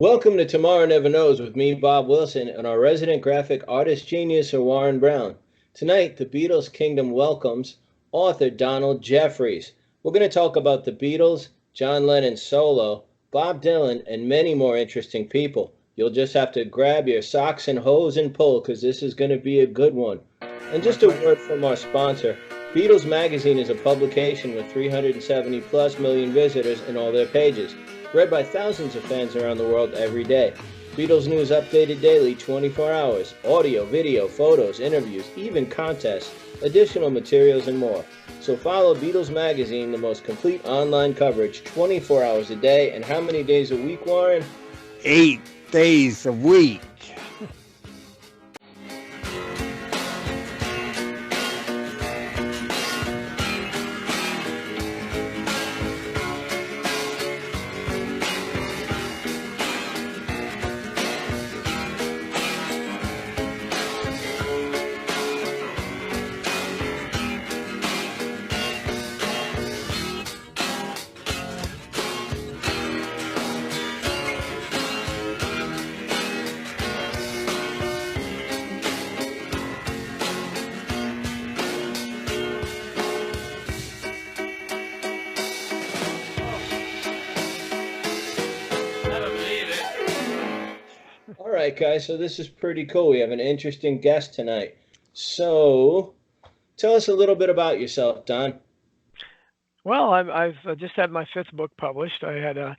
Welcome to Tomorrow Never Knows with me, Bob Wilson, and our resident graphic artist genius, Sir Warren Brown. Tonight, the Beatles Kingdom welcomes author Don Jeffries. We're going to talk about the Beatles, John Lennon solo, Bob Dylan, and many more interesting people. You'll just have to grab your socks and hose and pull because this is going to be a good one. And just a word from our sponsor. Beatles Magazine is a publication with 370 plus million visitors in all their pages, read by thousands of fans around the world every day. Beatles news updated daily, 24 hours. Audio, video, photos, interviews, even contests, additional materials, and more. So follow Beatles Magazine, the most complete online coverage, 24 hours a day. And how many days a week, Warren? 8 days a week. All right, guys, so this is pretty cool. We have an interesting guest tonight. So tell us a little bit about yourself, Don. Well, I've just had my fifth book published. I had a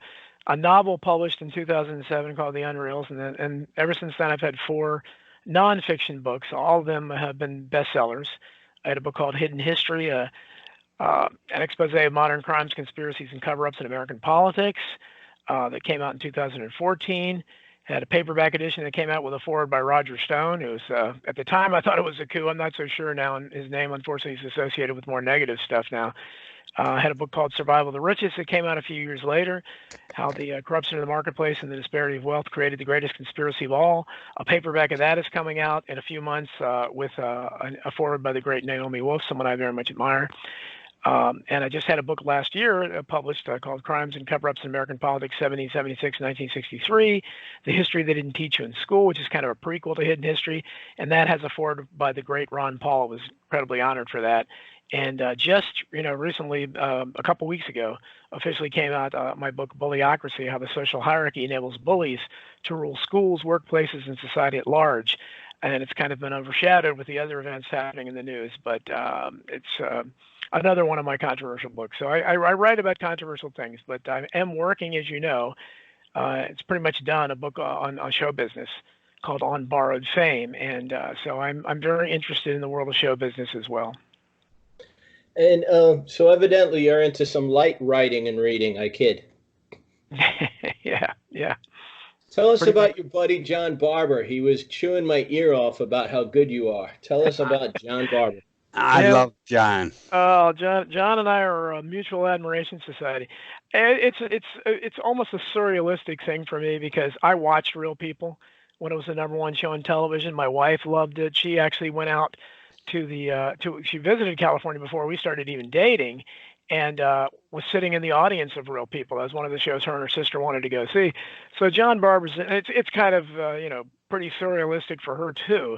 novel published in 2007 called The Unreals, and ever since then I've had four nonfiction books. All of them have been bestsellers. I had a book called Hidden History, an expose of modern crimes, conspiracies, and cover-ups in American politics that came out in 2014. Had a paperback edition that came out with a foreword by Roger Stone, who's at the time I thought it was a coup. I'm not so sure now, and his name unfortunately is associated with more negative stuff now. I had a book called Survival of the Richest that came out a few years later, how the corruption of the marketplace and the disparity of wealth created the greatest conspiracy of all. A paperback of that is coming out in a few months with a foreword by the great Naomi Wolf, someone I very much admire. And I just had a book last year published called Crimes and Cover-Ups in American Politics, 1776 1963, The History They Didn't Teach You in School, which is kind of a prequel to Hidden History. And that has a foreword by the great Ron Paul. I was incredibly honored for that. And just, recently, a couple weeks ago, officially came out my book, Bullyocracy, How the Social Hierarchy Enables Bullies to Rule Schools, Workplaces, and Society at Large. And it's kind of been overshadowed with the other events happening in the news, but it's another one of my controversial books. So I write about controversial things, but I am working, as you know, it's pretty much done, a book on show business called On Borrowed Fame. And so I'm very interested in the world of show business as well. And so evidently you're into some light writing and reading, I kid. Yeah. Tell us about your buddy John Barbour. He was chewing my ear off about how good you are. Tell us about John Barbour. I love John. Oh, John and I are a mutual admiration society. It's almost a surrealistic thing for me because I watched Real People when it was the #1 show on television. My wife loved it. She actually went out to she visited California before we started even dating, and was sitting in the audience of Real People. That was one of the shows her and her sister wanted to go see. So John Barbour's, it's kind of pretty surrealistic for her too,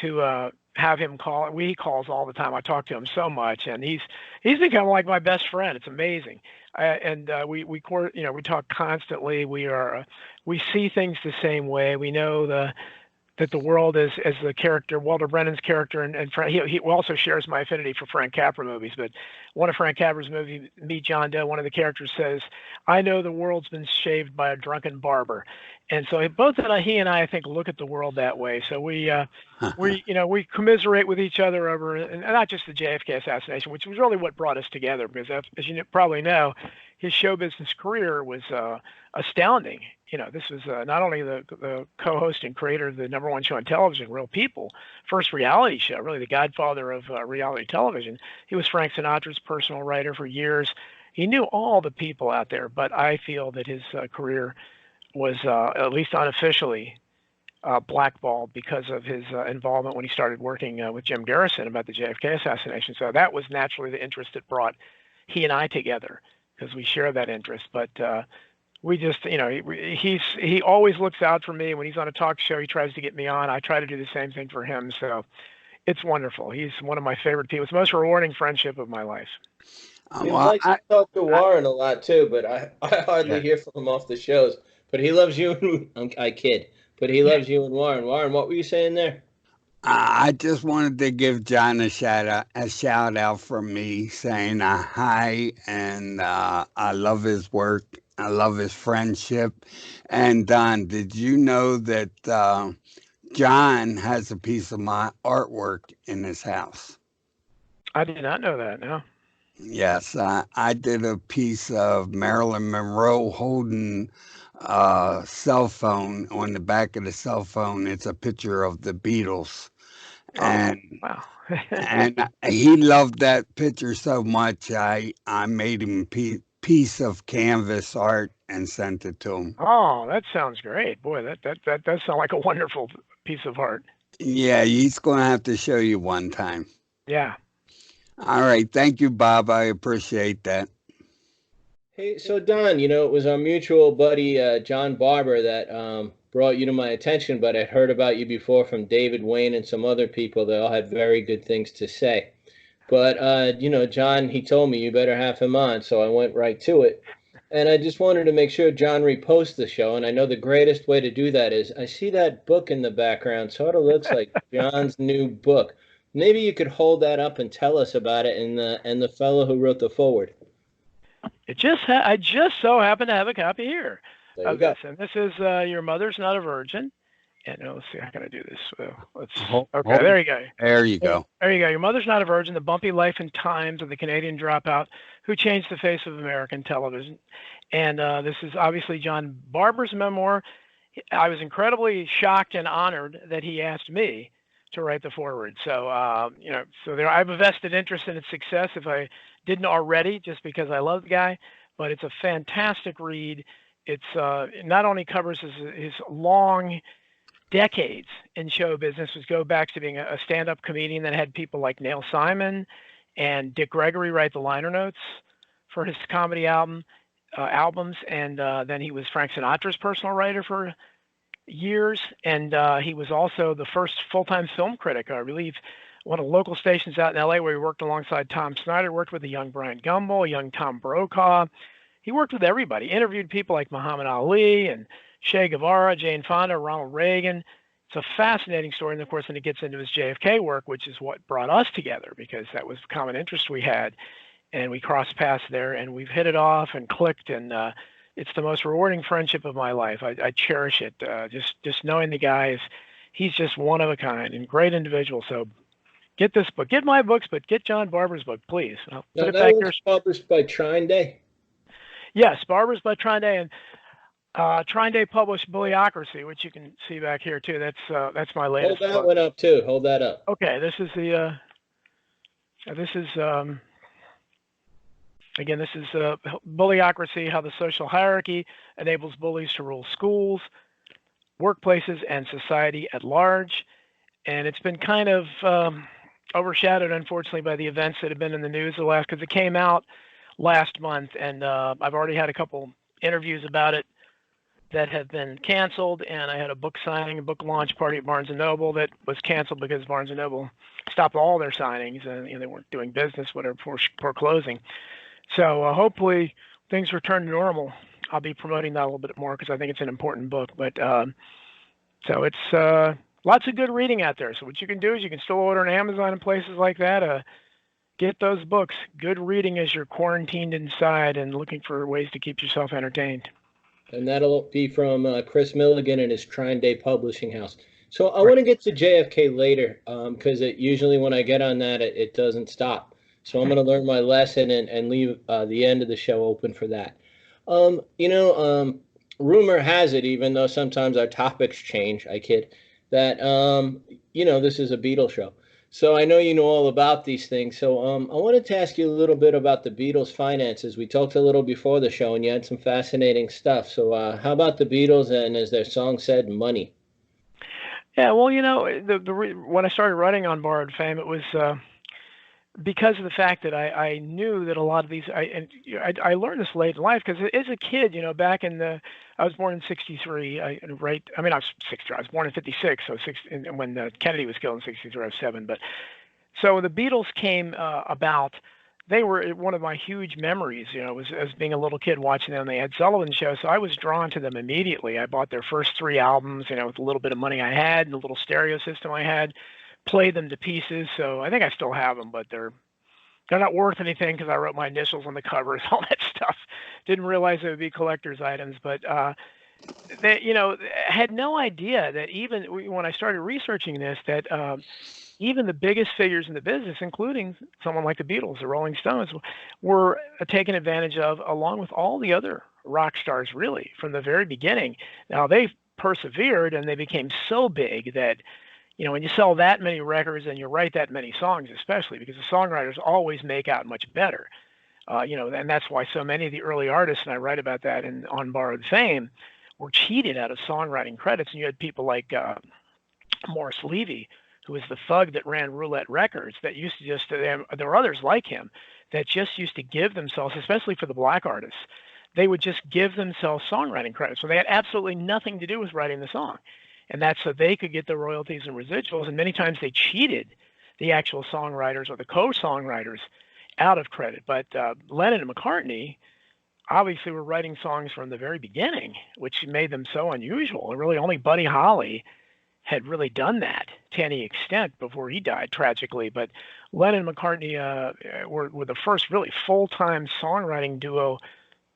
to have him call. He calls all the time. I talk to him so much, and he's become like my best friend. It's amazing. We talk constantly. We see things the same way. We know that the world is as the character, Walter Brennan's character, and he also shares my affinity for Frank Capra movies. But one of Frank Capra's movies, Meet John Doe, one of the characters says, "I know the world's been shaved by a drunken barber," and so both he and I think, look at the world that way. So we commiserate with each other over, and not just the JFK assassination, which was really what brought us together, because as you probably know, his show business career was astounding. This was not only the co-host and creator of the #1 show on television, Real People, first reality show, really the godfather of reality television. He was Frank Sinatra's personal writer for years. He knew all the people out there, but I feel that his career was, at least unofficially, blackballed because of his involvement when he started working with Jim Garrison about the JFK assassination. So that was naturally the interest that brought he and I together, because we share that interest. But we just, he always looks out for me. When he's on a talk show, he tries to get me on. I try to do the same thing for him. So it's wonderful. He's one of my favorite people. It's the most rewarding friendship of my life. He Well, likes to talk to Warren a lot too, but I hardly yeah. hear from him off the shows. But he loves you. I kid, but he loves you and Warren. Warren, what were you saying there? I just wanted to give John a shout out from me, saying hi, and I love his work. I love his friendship. And Don, did you know that John has a piece of my artwork in his house? I did not know that. No. Yes, I did a piece of Marilyn Monroe holding a cell phone. On the back of the cell phone, it's a picture of the Beatles. And wow. and he loved that picture so much, I made him a piece of canvas art and sent it to him. Oh, that sounds great. Boy, that does sound like a wonderful piece of art. Yeah, he's going to have to show you one time. Yeah. All right. Thank you, Bob. I appreciate that. Hey, so Don, it was our mutual buddy John Barbour that brought you to my attention, but I'd heard about you before from David Wayne and some other people that all had very good things to say. But John, he told me you better have him on, so I went right to it. And I just wanted to make sure John reposts the show, and I know the greatest way to do that is I see that book in the background, sort of looks like John's new book. Maybe you could hold that up and tell us about it and the fellow who wrote the foreword. I just so happen to have a copy here of this, and this is Your Mother's Not a Virgin. And let's see, how can I do this? There you go. There you go. There you go. Your Mother's Not a Virgin: The Bumpy Life and Times of the Canadian Dropout Who Changed the Face of American Television. And this is obviously John Barbour's memoir. I was incredibly shocked and honored that he asked me to write the foreword. So, I have a vested interest in its success if I didn't already, just because I love the guy. But it's a fantastic read. It not only covers his long decades in show business, which go back to being a stand-up comedian that had people like Neil Simon and Dick Gregory write the liner notes for his comedy albums, and then he was Frank Sinatra's personal writer for years, and he was also the first full-time film critic, I believe, one of the local stations out in LA, where he worked alongside Tom Snyder, worked with a young Brian Gumbel, a young Tom Brokaw. He worked with everybody, interviewed people like Muhammad Ali and Che Guevara, Jane Fonda, Ronald Reagan. It's a fascinating story. And of course, then it gets into his JFK work, which is what brought us together, because that was the common interest we had. And we crossed paths there, and we've hit it off and clicked. And it's the most rewarding friendship of my life. I cherish it. Just knowing the guy he's just one of a kind and great individual. So get this book, get my books, but get John Barbour's book, please. I'll put it back there. Published by Trine Day. Yes, Barbour's by Trine Day, and Trine Day published Bullyocracy, which you can see back here too. That's my latest. Hold that one up too. Hold that up. Okay, this is again, this is Bullyocracy: How the Social Hierarchy Enables Bullies to Rule Schools, Workplaces, and Society at Large. And it's been kind of overshadowed, unfortunately, by the events that have been in the news because it came out last month, and I've already had a couple interviews about it that have been canceled, and I had a book signing, a book launch party at Barnes & Noble that was canceled because Barnes & Noble stopped all their signings, and they weren't doing business, whatever, for closing. So hopefully things return to normal. I'll be promoting that a little bit more because I think it's an important book. But so it's lots of good reading out there. So what you can do is you can still order on Amazon and places like that. Get those books. Good reading as you're quarantined inside and looking for ways to keep yourself entertained. And that'll be from Chris Milligan and his Trine Day Publishing House. So I want to get to JFK later because usually when I get on that, it doesn't stop. So I'm going to learn my lesson and leave the end of the show open for that. Rumor has it, even though sometimes our topics change, I kid, that, this is a Beatles show. So I know you know all about these things. So I wanted to ask you a little bit about the Beatles' finances. We talked a little before the show, and you had some fascinating stuff. So how about the Beatles and, as their song said, money? Yeah, well, when I started writing on Borrowed Fame, it was because of the fact that I knew that a lot of these, I learned this late in life because as a kid, back in I was born in '63. I mean, I was 63. I was born in '56. So and when Kennedy was killed in '63, I was 7. But so the Beatles came about. They were one of my huge memories, was as being a little kid watching them. They had Sullivan Show, so I was drawn to them immediately. I bought their first 3 albums, with a little bit of money I had and the little stereo system I had, played them to pieces. So I think I still have them, but they're not worth anything because I wrote my initials on the covers, all that stuff. Didn't realize it would be collector's items, but they, had no idea that even when I started researching this, that even the biggest figures in the business, including someone like the Beatles, the Rolling Stones, were taken advantage of, along with all the other rock stars, really, from the very beginning. Now, they persevered, and they became so big that, when you sell that many records and you write that many songs, especially, because the songwriters always make out much better. And that's why so many of the early artists, and I write about that on Borrowed Fame, were cheated out of songwriting credits. And you had people like Morris Levy, who was the thug that ran Roulette Records, that used to there were others like him that just used to give themselves, especially for the black artists, they would just give themselves songwriting credits. So they had absolutely nothing to do with writing the song. And that's so they could get the royalties and residuals. And many times they cheated the actual songwriters or the co-songwriters out of credit. But Lennon and McCartney obviously were writing songs from the very beginning, which made them so unusual. And really only Buddy Holly had really done that to any extent before he died tragically. But Lennon and McCartney were the first really full-time songwriting duo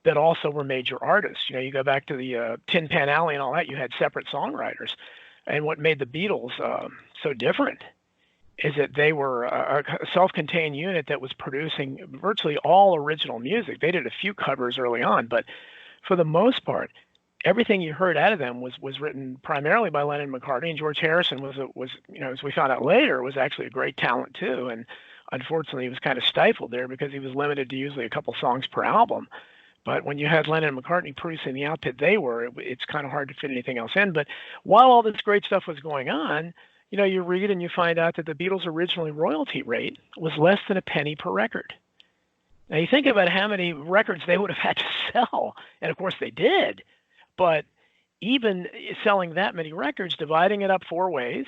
that also were major artists. You go back to the Tin Pan Alley and all that, you had separate songwriters. And what made the Beatles so different is that they were a self-contained unit that was producing virtually all original music. They did a few covers early on, but for the most part, everything you heard out of them was written primarily by Lennon and McCartney, and George Harrison was as we found out later, was actually a great talent too. And unfortunately, he was kind of stifled there because he was limited to usually a couple songs per album. But when you had Lennon and McCartney producing the outfit they were, it's kind of hard to fit anything else in. But while all this great stuff was going on, you read and you find out that the Beatles' originally royalty rate was less than a penny per record. Now you think about how many records they would have had to sell, and of course they did. But even selling that many records, dividing it up 4 ways,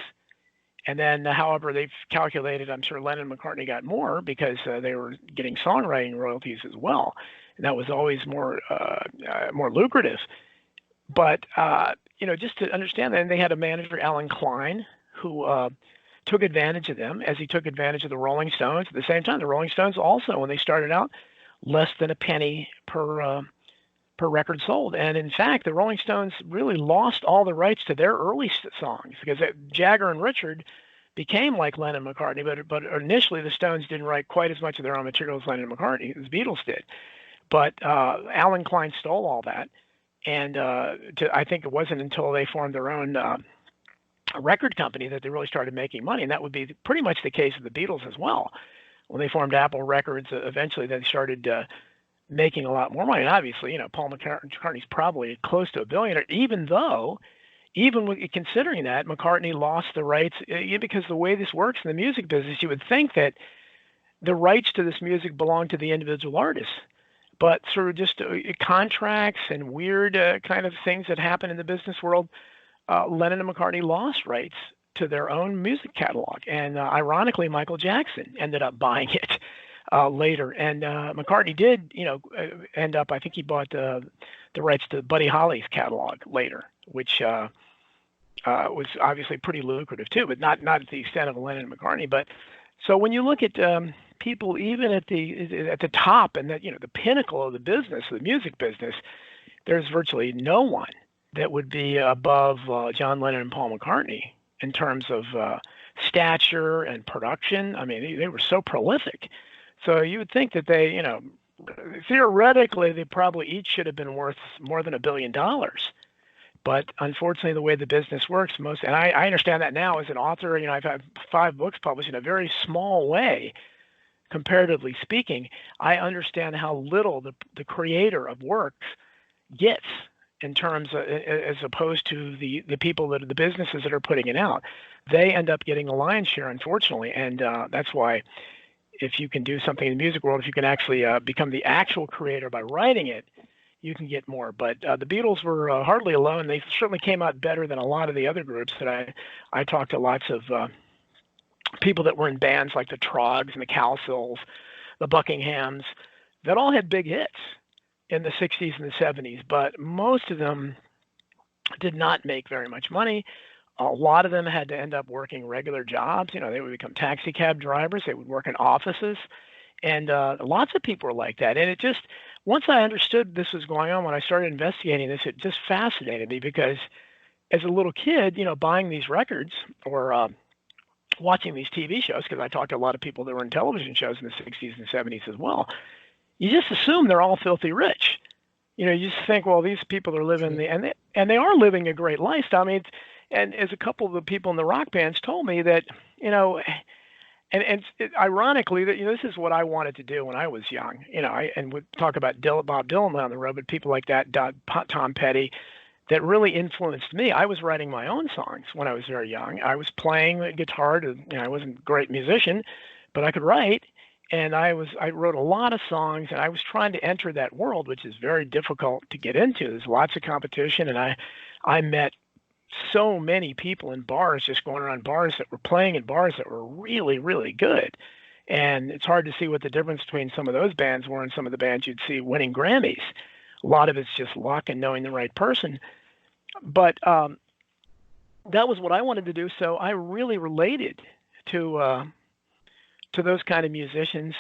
and then however they've calculated, I'm sure Lennon and McCartney got more because they were getting songwriting royalties as well. And that was always more lucrative. But, just to understand that, and they had a manager, Alan Klein, who took advantage of them as he took advantage of the Rolling Stones. At the same time, the Rolling Stones also, when they started out, less than a penny per record sold. And in fact, the Rolling Stones really lost all the rights to their early songs because Jagger and Richard became like Lennon and McCartney, but initially the Stones didn't write quite as much of their own material as Lennon and McCartney, as Beatles did. But Alan Klein stole all that. And I think it wasn't until they formed their own record company that they really started making money. And that would be pretty much the case of the Beatles as well. When they formed Apple Records, eventually they started making a lot more money. And obviously, Paul McCartney's probably close to $1 billion, even considering that, McCartney lost the rights because the way this works in the music business, you would think that the rights to this music belong to the individual artists. But through just contracts and weird kind of things that happen in the business world, Lennon and McCartney lost rights to their own music catalog. And ironically, Michael Jackson ended up buying it later. And McCartney did, end up, I think he bought the rights to Buddy Holly's catalog later, which was obviously pretty lucrative too, but not at the extent of Lennon and McCartney. But so when you look at people even at the top and that the pinnacle of the business, the music business, there's virtually no one that would be above John Lennon and Paul McCartney in terms of stature and production. I mean, they were so prolific. So you would think that they, theoretically, they probably each should have been worth more than $1 billion. But unfortunately, the way the business works, and I understand that now as an author, I've had 5 books published in a very small way, comparatively speaking. I understand how little the creator of works gets in terms of, as opposed to the people that are the businesses that are putting it out. They end up getting the lion's share, unfortunately. And that's why, if you can do something in the music world, if you can actually become the actual creator by writing it, you can get more. But the Beatles were hardly alone. They certainly came out better than a lot of the other groups that I talked to lots of people that were in bands like the Trogs and the Cowsills, the Buckinghams, that all had big hits in the 60s and the 70s, but most of them did not make very much money. A lot of them had to end up working regular jobs. You know, they would become taxi cab drivers. They would work in offices. And lots of people were like that. And it just, once I understood this was going on, when I started investigating this, it just fascinated me because as a little kid, you know, buying these records or watching these TV shows, because I talked to a lot of people that were in television shows in the 60s and 70s as well, you just assume they're all filthy rich. You know, you just think, well, these people are living and they are living a great lifestyle. I mean, and as a couple of the people in the rock bands told me that, you know, ironically, that, you know, this is what I wanted to do when I was young. You know, and we talk about Bob Dylan down the road, but people like that, Tom Petty, that really influenced me. I was writing my own songs when I was very young. I was playing the guitar. You know, I wasn't a great musician, but I could write. And I wrote a lot of songs, and I was trying to enter that world, which is very difficult to get into. There's lots of competition, and I met so many people in bars, just going around bars that were playing in bars that were really, really good. And it's hard to see what the difference between some of those bands were and some of the bands you'd see winning Grammys. A lot of it's just luck and knowing the right person. But that was what I wanted to do, so I really related to those kind of musicians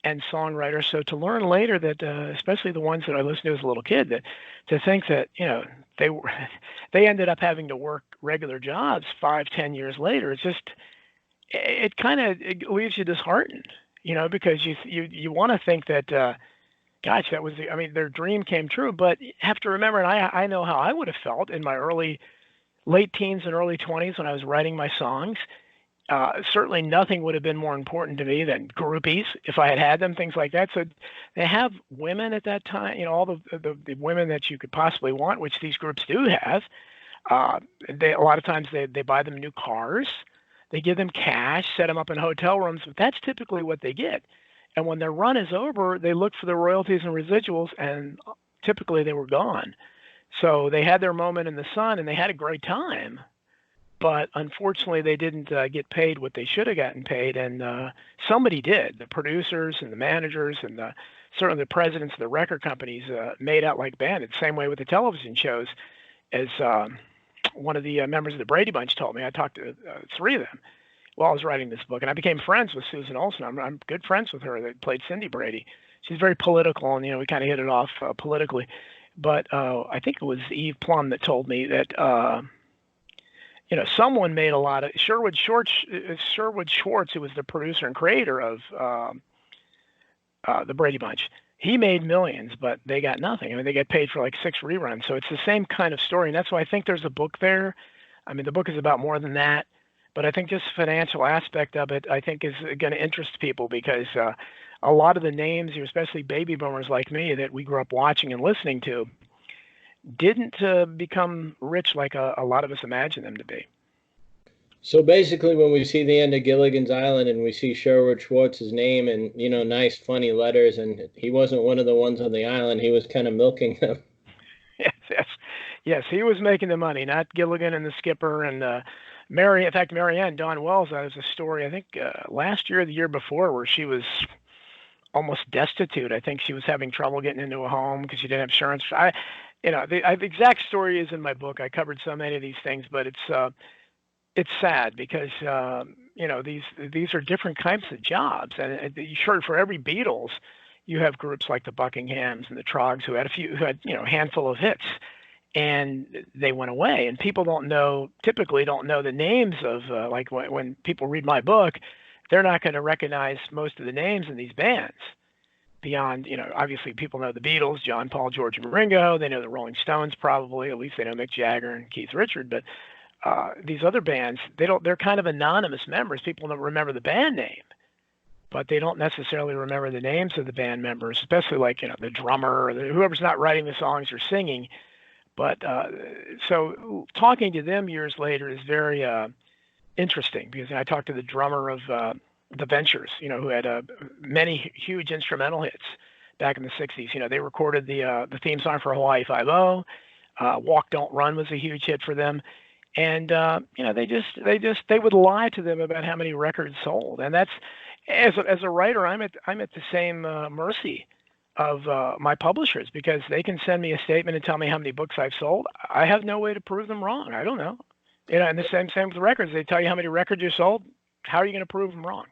and songwriters. So to learn later that, especially the ones that I listened to as a little kid, that to think that, you know, they ended up having to work regular jobs 5-10 years later, it kind of leaves you disheartened, you know, because you want to think that, gosh, that was their dream came true. But you have to remember, and I know how I would have felt in my late teens and early 20s when I was writing my songs. Certainly nothing would have been more important to me than groupies if I had them, things like that. So they have women at that time, you know, all the women that you could possibly want, which these groups do have. A lot of times they buy them new cars. They give them cash, set them up in hotel rooms, but that's typically what they get. And when their run is over, they look for the royalties and residuals, and typically they were gone. So they had their moment in the sun, and they had a great time. But unfortunately, they didn't get paid what they should have gotten paid, and somebody did. The producers and the managers and certainly the presidents of the record companies made out like bandits. Same way with the television shows, as one of the members of the Brady Bunch told me. I talked to 3 of them while I was writing this book, and I became friends with Susan Olsen. I'm good friends with her. That played Cindy Brady. She's very political, and, you know, we kind of hit it off politically. But I think it was Eve Plum that told me that. You know, someone made a lot of Sherwood Schwartz, who was the producer and creator of the Brady Bunch. He made millions, but they got nothing. I mean, they get paid for like 6 reruns. So it's the same kind of story, and that's why I think there's a book there. I mean, the book is about more than that, but I think just the financial aspect of it, I think, is going to interest people because a lot of the names, especially baby boomers like me, that we grew up watching and listening to, didn't become rich like a lot of us imagine them to be. So basically, when we see the end of Gilligan's Island and we see Sherwood Schwartz's name and, you know, nice, funny letters, and he wasn't one of the ones on the island, he was kind of milking them. Yes, he was making the money, not Gilligan and the skipper and Marianne, Dawn Wells. That was a story, I think, last year or the year before, where she was almost destitute. I think she was having trouble getting into a home because she didn't have insurance. The exact story is in my book. I covered so many of these things, but it's sad because you know, these are different kinds of jobs, and sure, for every Beatles, you have groups like the Buckinghams and the Trogs who had you know, a handful of hits, and they went away. And people typically don't know the names of like when people read my book, they're not going to recognize most of the names in these bands. Beyond, you know, obviously people know the Beatles, John, Paul, George, and Ringo. They know the Rolling Stones probably. At least they know Mick Jagger and Keith Richards. But these other bands, they're kind of anonymous members. People don't remember the band name, but they don't necessarily remember the names of the band members, especially like, you know, the drummer or whoever's not writing the songs or singing. But so talking to them years later is very interesting, because I talked to the drummer of the Ventures, who had many huge instrumental hits back in the '60s. They recorded the theme song for Hawaii Five-0. Walk Don't Run was a huge hit for them, and they would lie to them about how many records sold, and that's as a writer, I'm at the same mercy of my publishers, because they can send me a statement and tell me how many books I've sold. I have no way to prove them wrong. I don't know. And the same with records. They tell you how many records you sold. How are you going to prove them wrong?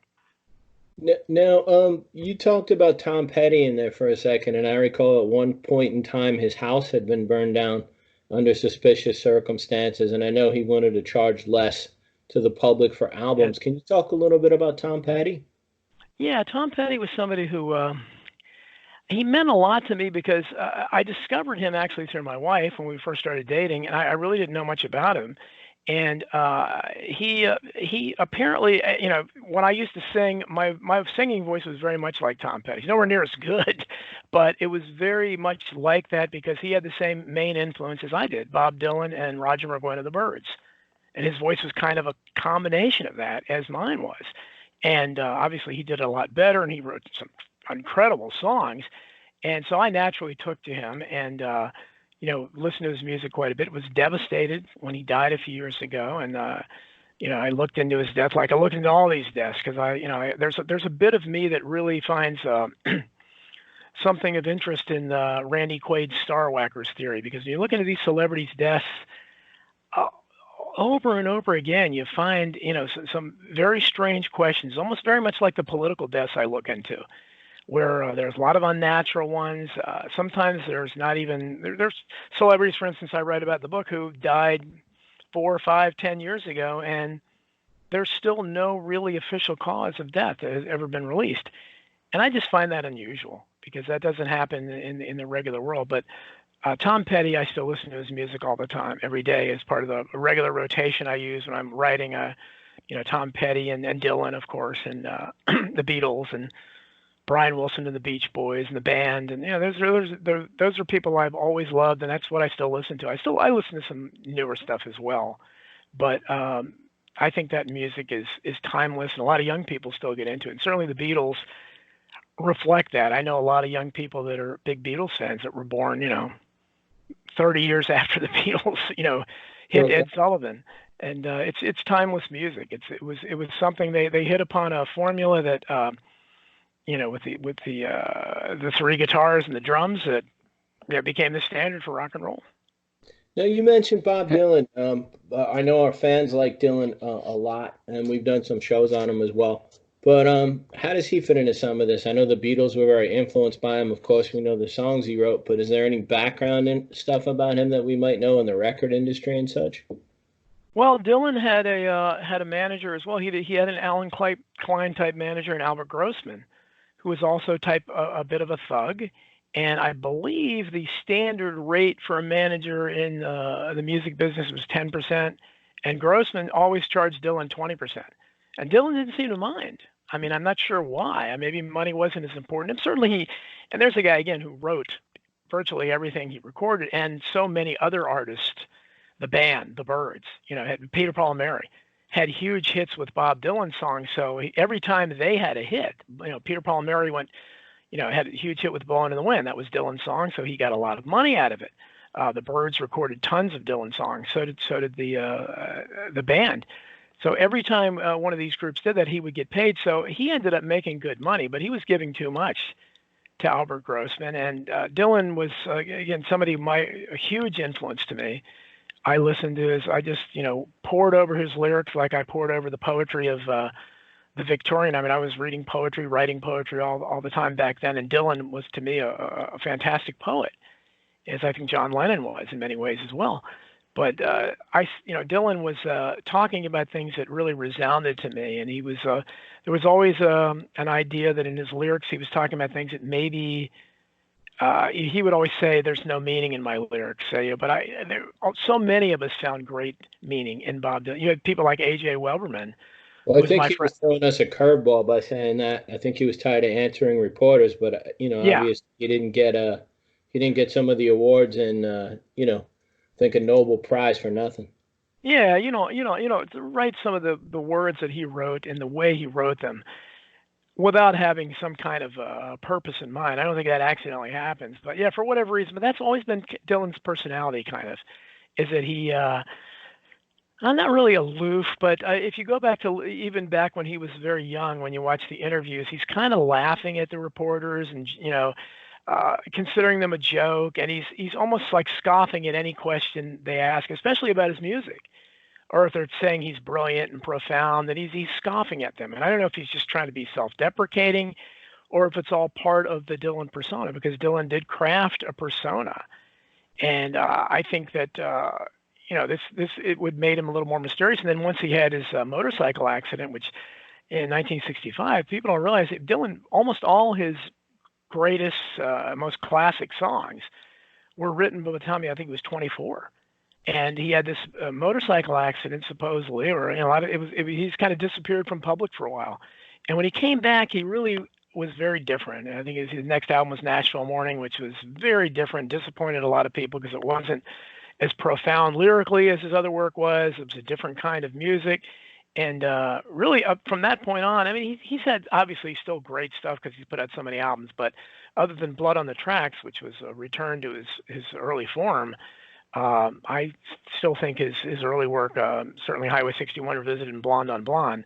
Now, you talked about Tom Petty in there for a second, and I recall at one point in time his house had been burned down under suspicious circumstances, and I know he wanted to charge less to the public for albums. Can you talk a little bit about Tom Petty? Yeah, Tom Petty was somebody who he meant a lot to me, because I discovered him actually through my wife when we first started dating, and I really didn't know much about him. And he apparently, when I used to sing, my singing voice was very much like Tom Petty's. Nowhere near as good, but it was very much like that because he had the same main influence as I did, Bob Dylan and Roger McGuinn of the Byrds. And his voice was kind of a combination of that, as mine was. And obviously he did it a lot better, and he wrote some incredible songs. And so I naturally took to him and listened to his music quite a bit. Was devastated when he died a few years ago, and I looked into his death like I looked into all these deaths, because there's a bit of me that really finds something of interest in Randy Quaid's Star Whackers theory, because when you look into these celebrities' deaths over and over again, you find some very strange questions, almost very much like the political deaths I look into, where there's a lot of unnatural ones. Sometimes there's not even, there's celebrities, for instance, I write about in the book, who died 4, 5, 10 years ago, and there's still no really official cause of death that has ever been released. And I just find that unusual, because that doesn't happen in the regular world. But Tom Petty, I still listen to his music all the time, every day, as part of the regular rotation I use when I'm writing. Tom Petty and Dylan, of course, and the Beatles, and Brian Wilson and the Beach Boys and the band, and those are people I've always loved, and that's what I still listen to. I listen to some newer stuff as well, but I think that music is timeless, and a lot of young people still get into it. And certainly the Beatles reflect that. I know a lot of young people that are big Beatles fans that were born, 30 years after the Beatles, hit Ed Sullivan, and it's timeless music. It was something they hit upon a formula that with the three guitars and the drums that became the standard for rock and roll. Now, you mentioned Bob Dylan. I know our fans like Dylan a lot, and we've done some shows on him as well. But how does he fit into some of this? I know the Beatles were very influenced by him. Of course, we know the songs he wrote, but is there any background and stuff about him that we might know in the record industry and such? Well, Dylan had a manager as well. He had an Alan Klein type manager, and Albert Grossman, who was also a bit of a thug. And I believe the standard rate for a manager in the music business was 10%, and Grossman always charged Dylan 20%. And Dylan didn't seem to mind. I mean, I'm not sure why. Maybe money wasn't as important. And certainly and there's a guy, again, who wrote virtually everything he recorded, and so many other artists, the band, the Byrds, had Peter, Paul, and Mary, had huge hits with Bob Dylan songs. So every time they had a hit, Peter, Paul, and Mary had a huge hit with Blowin' in the Wind. That was Dylan's song, so he got a lot of money out of it. The Byrds recorded tons of Dylan songs. So did the band. So every time one of these groups did that, he would get paid. So he ended up making good money, but he was giving too much to Albert Grossman. And Dylan was, again, a huge influence to me. I listened to I just, poured over his lyrics like I poured over the poetry of the Victorian. I was reading poetry, writing poetry all the time back then. And Dylan was, to me, a fantastic poet, as I think John Lennon was in many ways as well. But Dylan was talking about things that really resounded to me, and he was there was always an idea that in his lyrics he was talking about things that maybe he would always say there's no meaning in my lyrics. But so many of us found great meaning in Bob Dylan. You had people like A.J. Welberman. Well, I think he was throwing us a curveball by saying that. I think he was tired of answering reporters, but obviously he didn't get some of the awards and think a Nobel Prize for nothing. Yeah, to write some of the words that he wrote and the way he wrote them without having some kind of purpose in mind. I don't think that accidentally happens, but yeah, for whatever reason. But that's always been Dylan's personality, kind of, is that he. I'm not really aloof, but if you go back to even back when he was very young, when you watch the interviews, he's kind of laughing at the reporters and considering them a joke, and he's almost like scoffing at any question they ask, especially about his music, or if they're saying he's brilliant and profound, that he's scoffing at them. And I don't know if he's just trying to be self-deprecating, or if it's all part of the Dylan persona, because Dylan did craft a persona, and I think that this it would made him a little more mysterious. And then once he had his motorcycle accident, which in 1965, people don't realize that Dylan, almost all his greatest, most classic songs were written by the time I think he was 24. And he had this motorcycle accident, supposedly, or a lot of he's kind of disappeared from public for a while. And when he came back, he really was very different. And I think his next album was Nashville Morning, which was very different, disappointed a lot of people because it wasn't as profound lyrically as his other work was. It was a different kind of music. And really, up from that point on, I mean, he's had obviously still great stuff because he's put out so many albums. But other than Blood on the Tracks, which was a return to his early form, I still think his early work, certainly Highway 61 Revisited and Blonde on Blonde,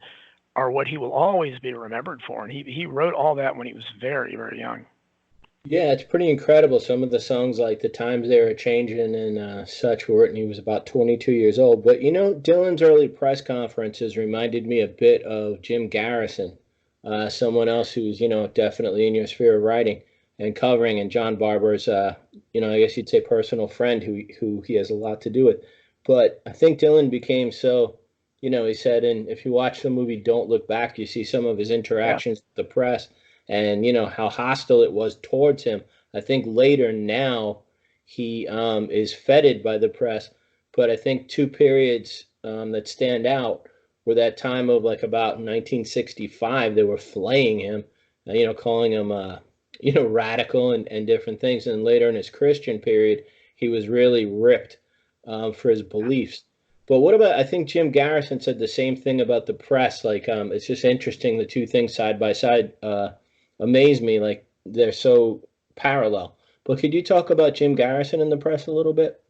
are what he will always be remembered for. And he wrote all that when he was very, very young. Yeah, it's pretty incredible. Some of the songs, like The Times They Were Changing and such, were written. He was about 22 years old. But Dylan's early press conferences reminded me a bit of Jim Garrison, someone else who's definitely in your sphere of writing and covering, and John Barbour's, I guess you'd say personal friend who he has a lot to do with. But I think Dylan became so, he said, and if you watch the movie Don't Look Back, you see some of his Yeah. interactions with the press and how hostile it was towards him. I think later now he is feted by the press, but I think two periods that stand out were that time of like about 1965. They were flaying him, calling him radical and different things. And later in his Christian period, he was really ripped for his beliefs. But what about, I think Jim Garrison said the same thing about the press. Like, it's just interesting, the two things side by side amaze me, like they're so parallel. But could you talk about Jim Garrison in the press a little bit?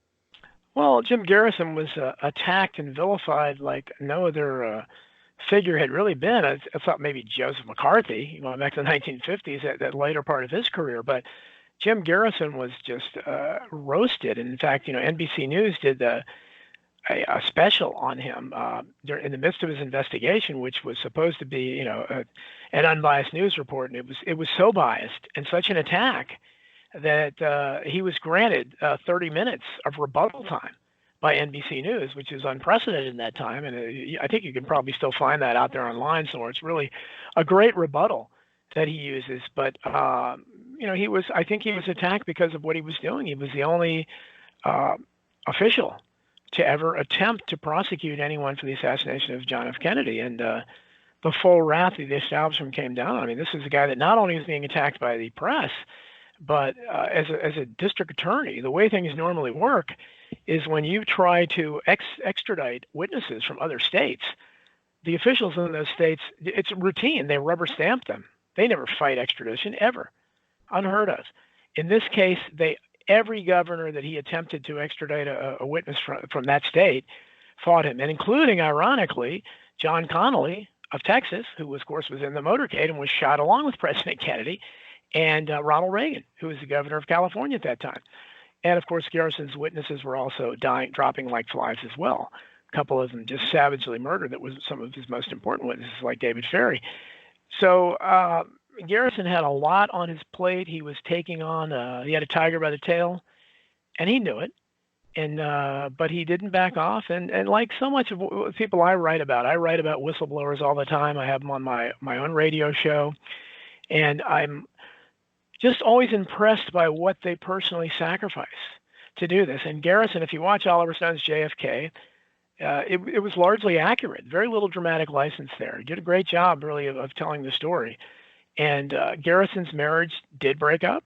Well, Jim Garrison was attacked and vilified like no other figure had really been. I thought maybe Joseph McCarthy, going back to the 1950s, that later part of his career. But Jim Garrison was just roasted. And in fact, NBC News did a special on him in the midst of his investigation, which was supposed to be, an unbiased news report, and it was so biased and such an attack that he was granted 30 minutes of rebuttal time by NBC News, which is unprecedented in that time. And I think you can probably still find that out there online somewhere. It's really a great rebuttal that he uses. But I think he was attacked because of what he was doing. He was the only official to ever attempt to prosecute anyone for the assassination of John F. Kennedy. And the full wrath of the establishment came down. I mean, this is a guy that not only is being attacked by the press, but as a district attorney, the way things normally work is when you try to extradite witnesses from other states, the officials in those states, it's routine. They rubber stamp them. They never fight extradition, ever. Unheard of. In this case, every governor that he attempted to extradite a witness from that state fought him, and including, ironically, John Connally of Texas, who, of course, was in the motorcade and was shot along with President Kennedy, and Ronald Reagan, who was the governor of California at that time. And, of course, Garrison's witnesses were also dropping like flies as well. A couple of them just savagely murdered. That was some of his most important witnesses, like David Ferrie. So Garrison had a lot on his plate. He was taking on, he had a tiger by the tail, and he knew it. And but he didn't back off. And like so much of people I write about whistleblowers all the time. I have them on my own radio show, and I'm just always impressed by what they personally sacrifice to do this. And Garrison, if you watch Oliver Stone's JFK, it was largely accurate. Very little dramatic license there. He did a great job, really, of telling the story. And Garrison's marriage did break up,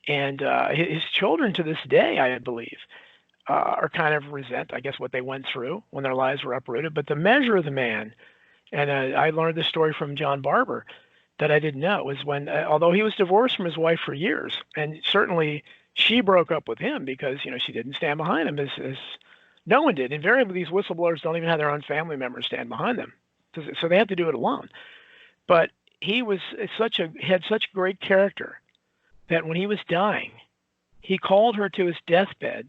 and his children to this day, I believe, or kind of resent, I guess, what they went through when their lives were uprooted. But the measure of the man, and I learned this story from John Barbour that I didn't know, was when, although he was divorced from his wife for years, and certainly she broke up with him because she didn't stand behind him as no one did. Invariably, these whistleblowers don't even have their own family members stand behind them, so they have to do it alone. But he was had such great character that when he was dying, he called her to his deathbed,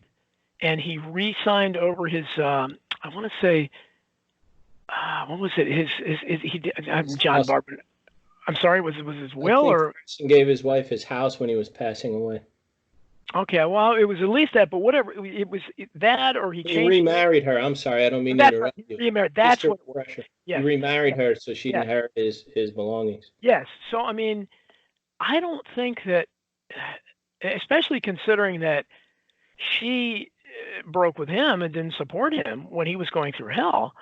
and he re-signed over his I want to say what was it? John Barbour. I'm sorry, was it his will or? He gave his wife his house when he was passing away. Okay, well, it was at least that, but whatever, it was that, or he changed. He remarried her. I'm sorry, I don't mean to interrupt you. Remarried. That's what. Yes. He remarried her so she'd inherit his belongings. Yes. So I mean, I don't think that, especially considering that she broke with him and didn't support him when he was going through hell,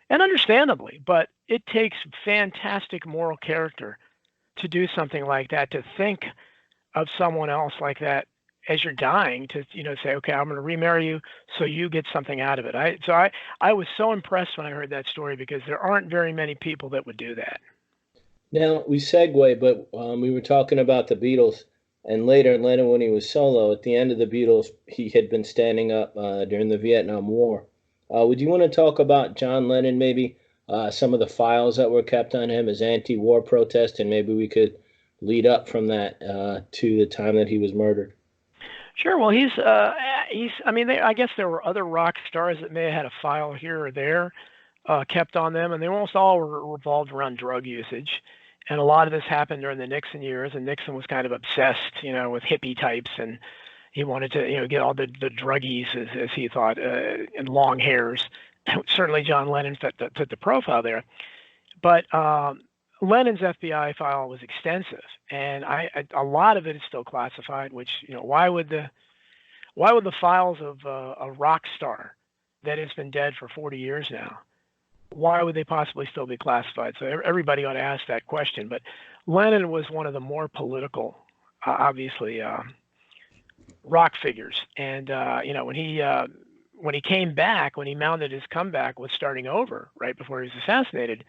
and understandably, but it takes fantastic moral character to do something like that, to think of someone else like that as you're dying, to say, okay, I'm going to remarry you so you get something out of it. I was so impressed when I heard that story, because there aren't very many people that would do that. Now we segue, but we were talking about the Beatles, and later Lennon, when he was solo, at the end of the Beatles, he had been standing up during the Vietnam War. Would you want to talk about John Lennon, maybe some of the files that were kept on him, his anti-war protest, and maybe we could lead up from that to the time that he was murdered? Sure. Well, he's. I mean, I guess there were other rock stars that may have had a file here or there kept on them, and they almost all revolved around drug usage. And a lot of this happened during the Nixon years, and Nixon was kind of obsessed, with hippie types, and he wanted to, get all the druggies, as he thought, and long hairs. Certainly, John Lennon fit the profile there. But Lennon's FBI file was extensive, and a lot of it is still classified. Which, why would the files of a rock star that has been dead for 40 years now, why would they possibly still be classified? So everybody ought to ask that question. But Lennon was one of the more political, obviously, rock figures. And when he came back, when he mounted his comeback, was starting over right before he was assassinated.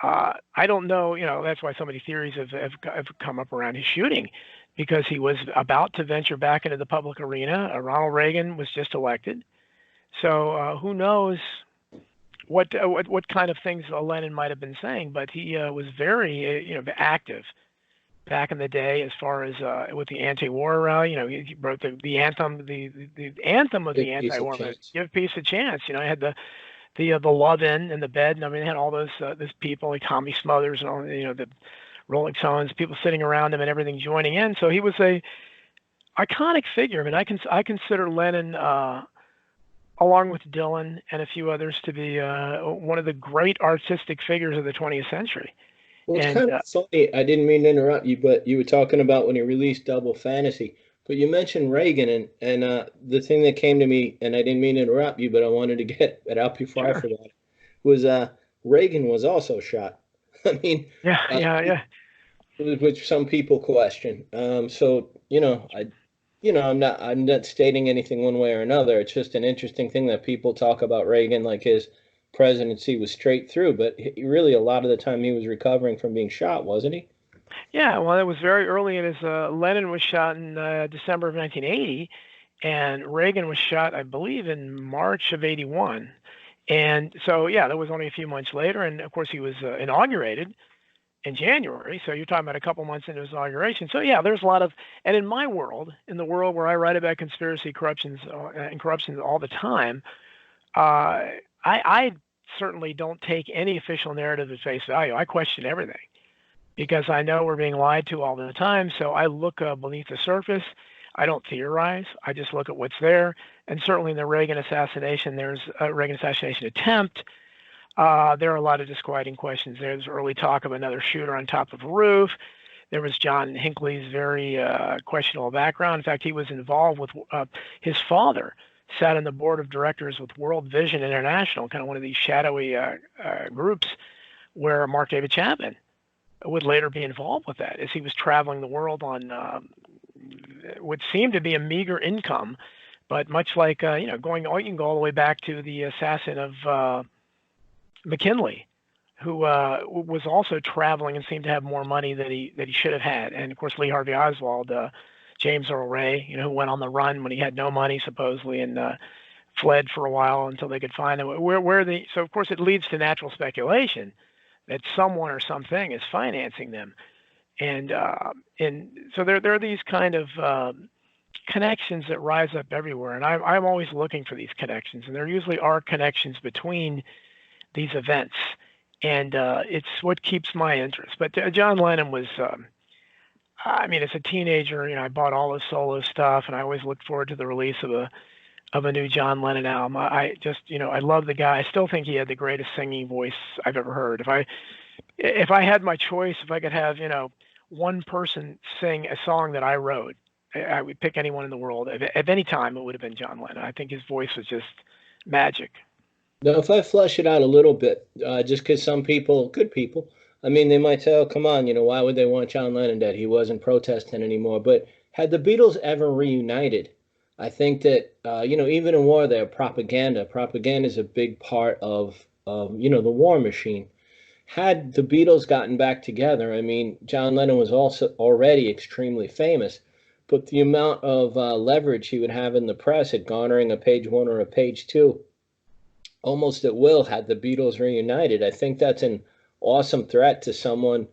I don't know, that's why so many theories have come up around his shooting, because he was about to venture back into the public arena. Ronald Reagan was just elected. So who knows what kind of things Lennon might have been saying, but he was very, active back in the day as far as with the anti-war. He wrote the anthem, the anthem of the anti-war movement, "Give Peace a Chance." He had the love in the bed, and they had all those people like Tommy Smothers and all, the Rolling Stones, people sitting around him and everything joining in. So he was a iconic figure. I mean, I consider Lennon, along with Dylan and a few others, to be one of the great artistic figures of the 20th century. Well, it's kind of funny. I didn't mean to interrupt you, but you were talking about when he released Double Fantasy. But you mentioned Reagan, and the thing that came to me, and I didn't mean to interrupt you, but I wanted to get it out before I forgot it, was Reagan was also shot. I mean, yeah. Which some people question. So I'm not stating anything one way or another. It's just an interesting thing that people talk about Reagan like his presidency was straight through, but really a lot of the time he was recovering from being shot, wasn't he? Yeah, well, it was very early in his. Lennon was shot in December of 1980, and Reagan was shot, I believe, in March of 81. And so, yeah, that was only a few months later. And of course, he was inaugurated in January. So you're talking about a couple months into his inauguration. So yeah, there's a lot of, and in my world, in the world where I write about conspiracy, corruptions all the time, I certainly don't take any official narrative at face value. I question everything, because I know we're being lied to all the time. So I look beneath the surface. I don't theorize. I just look at what's there. And certainly in the Reagan assassination, there's a Reagan assassination attempt. There are a lot of disquieting questions there. There's early talk of another shooter on top of a roof. There was John Hinckley's very questionable background. In fact, he was involved with his father sat on the board of directors with World Vision International, kind of one of these shadowy groups where Mark David Chapman would later be involved with that as he was traveling the world on what seemed to be a meager income, But much like you know, you can go all the way back to the assassin of McKinley, who was also traveling and seemed to have more money than he should have had. And of course, Lee Harvey Oswald, James Earl Ray, you know, who went on the run when he had no money supposedly, and fled for a while until they could find him. So of course it leads to natural speculation that someone or something is financing them, and so there are these kind of connections that rise up everywhere, and I'm always looking for these connections, and there usually are connections between these events, and it's what keeps my interest. But John Lennon was. I mean, as a teenager, you know, I bought all his solo stuff, and I always looked forward to the release of a new John Lennon album. I just, you know, I love the guy. I still think he had the greatest singing voice I've ever heard. If I had my choice, if I could have, you know, one person sing a song that I wrote, I would pick anyone in the world. At any time, it would have been John Lennon. I think his voice was just magic. Now, if I flesh it out a little bit, just because some people, good people, I mean, they might say, oh, come on, you know, why would they want John Lennon dead? He wasn't protesting anymore. But had the Beatles ever reunited, I think that, you know, even in war, they're propaganda. Propaganda is a big part of, you know, the war machine. Had the Beatles gotten back together, I mean, John Lennon was also already extremely famous, but the amount of leverage he would have in the press at garnering a page one or a page two, almost at will, had the Beatles reunited. I think that's an awesome threat to someone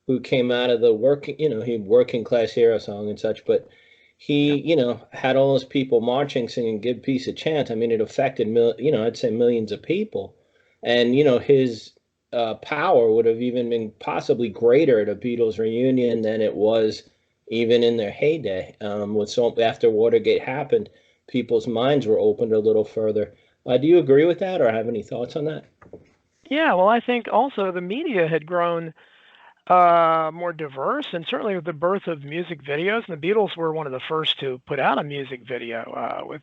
who came out of the working, you know, he working class hero song and such, but he, you know, had all those people marching, singing "Give Peace a Chance." I mean, it affected, you know, I'd say millions of people, and you know, his power would have even been possibly greater at a Beatles reunion than it was even in their heyday. After Watergate happened, people's minds were opened a little further. Do you agree with that, or have any thoughts on that? Yeah, well, I think also the media had grown more diverse, and certainly with the birth of music videos, and the Beatles were one of the first to put out a music video with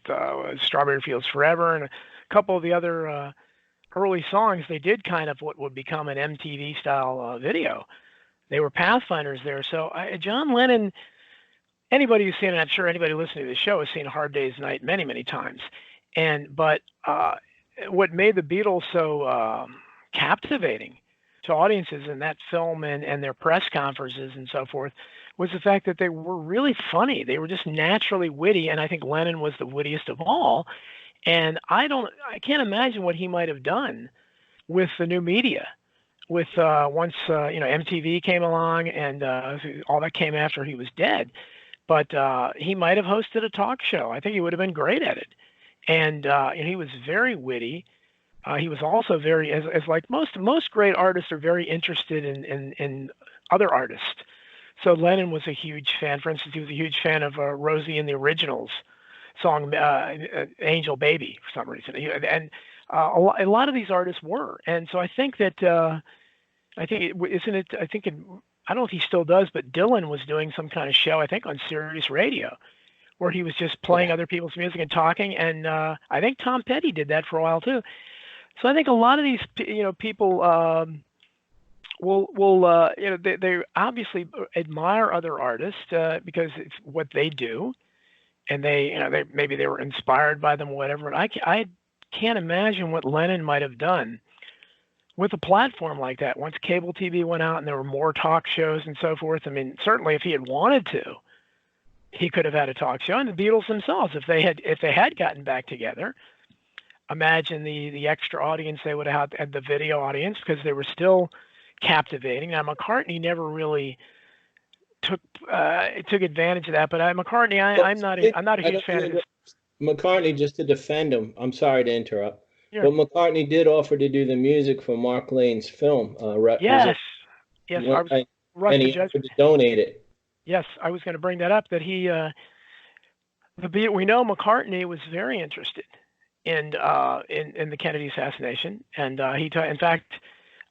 Strawberry Fields Forever and a couple of the other early songs. They did kind of what would become an MTV style video. They were pathfinders there. So John Lennon, anybody who's seen it, I'm sure anybody listening to the show has seen Hard Day's Night many, many times. But what made the Beatles so captivating to audiences in that film and their press conferences and so forth was the fact that they were really funny. They were just naturally witty, and I think Lennon was the wittiest of all. And I can't imagine what he might have done with the new media, with once you know, MTV came along, and all that came after he was dead. But he might have hosted a talk show. I think he would have been great at it. And he was very witty. He was also very, as like most great artists are very interested in other artists. So Lennon was a huge fan. For instance, he was a huge fan of Rosie and the Originals song, Angel Baby, for some reason. And a lot of these artists were. And so I think that, I don't know if he still does, but Dylan was doing some kind of show, I think on Sirius Radio, where he was just playing other people's music and talking. And I think Tom Petty did that for a while too. So I think a lot of these, you know, people will you know, they obviously admire other artists because it's what they do, and maybe they were inspired by them or whatever. And I can't imagine what Lennon might have done with a platform like that once cable TV went out and there were more talk shows and so forth. I mean, certainly if he had wanted to, he could have had a talk show. And the Beatles themselves, if they had gotten back together, imagine the extra audience they would have had, the video audience, because they were still captivating. Now McCartney never really took advantage of that, but McCartney, I'm not a huge fan of his. McCartney, just to defend him, I'm sorry to interrupt, Yeah. but McCartney did offer to do the music for Mark Lane's film. Yes, I was and he offered to donate it. Yes, I was going to bring that up. That we know McCartney was very interested in the Kennedy assassination, and in fact,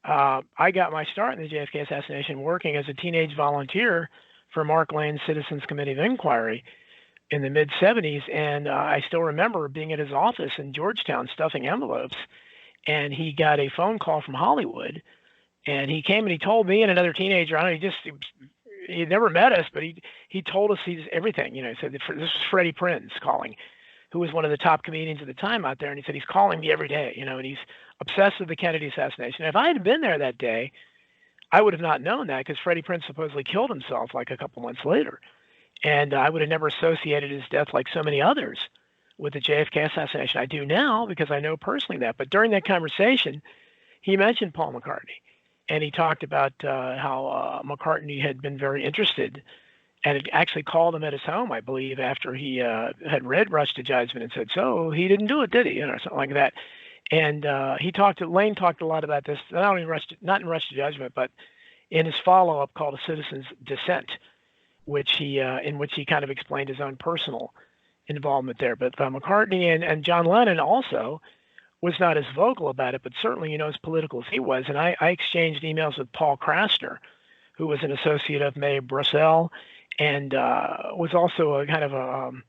I got my start in the JFK assassination working as a teenage volunteer for Mark Lane's Citizens Committee of Inquiry in the mid-'70s, and I still remember being at his office in Georgetown stuffing envelopes, and he got a phone call from Hollywood, and he came and he told me and another teenager, I don't know, he'd never met us, but he told us he's everything. You know, he said, this is Freddie Prinze calling. who was one of the top comedians at the time out there, and he said he's calling me every day, and he's obsessed with the Kennedy assassination. And if I had been there that day, I would have not known that, because Freddie Prinze supposedly killed himself like a couple months later. And I would have never associated his death, like so many others, with the JFK assassination. I do now because I know personally that. But during that conversation, he mentioned Paul McCartney. And he talked about how McCartney had been very interested and had actually called him at his home, I believe, after he had read Rush to Judgment, and said, so he didn't do it, did he? Something like that. And Lane talked a lot about this, not in Rush to Judgment, but in his follow-up called A Citizen's Dissent, in which he kind of explained his own personal involvement there. But McCartney and John Lennon also was not as vocal about it, but certainly, as political as he was. And I exchanged emails with Paul Krasner, who was an associate of May Brussels, and was also a kind of an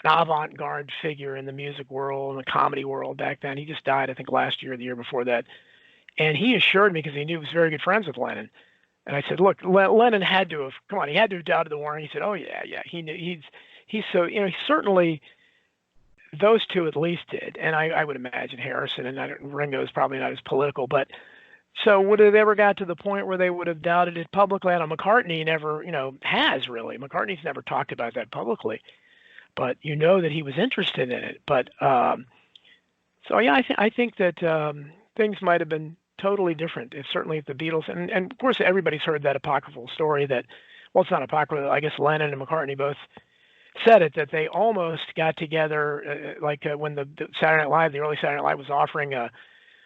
avant-garde figure in the music world and the comedy world back then. He just died, I think, last year or the year before that. And he assured me, because he knew he was very good friends with Lennon. And I said, look, Lennon had to have doubted the war. And he said, oh, yeah. He knew he's so, certainly those two at least did. And I would imagine Harrison and Ringo is probably not as political, but so would it ever got to the point where they would have doubted it publicly? I don't know. McCartney never, has really. McCartney's never talked about that publicly, but that he was interested in it. But so yeah, I think that things might have been totally different. Certainly if the Beatles, and of course everybody's heard that apocryphal story that, well, it's not apocryphal. I guess Lennon and McCartney both said it, that they almost got together, when the Saturday Night Live, the early Saturday Night Live was offering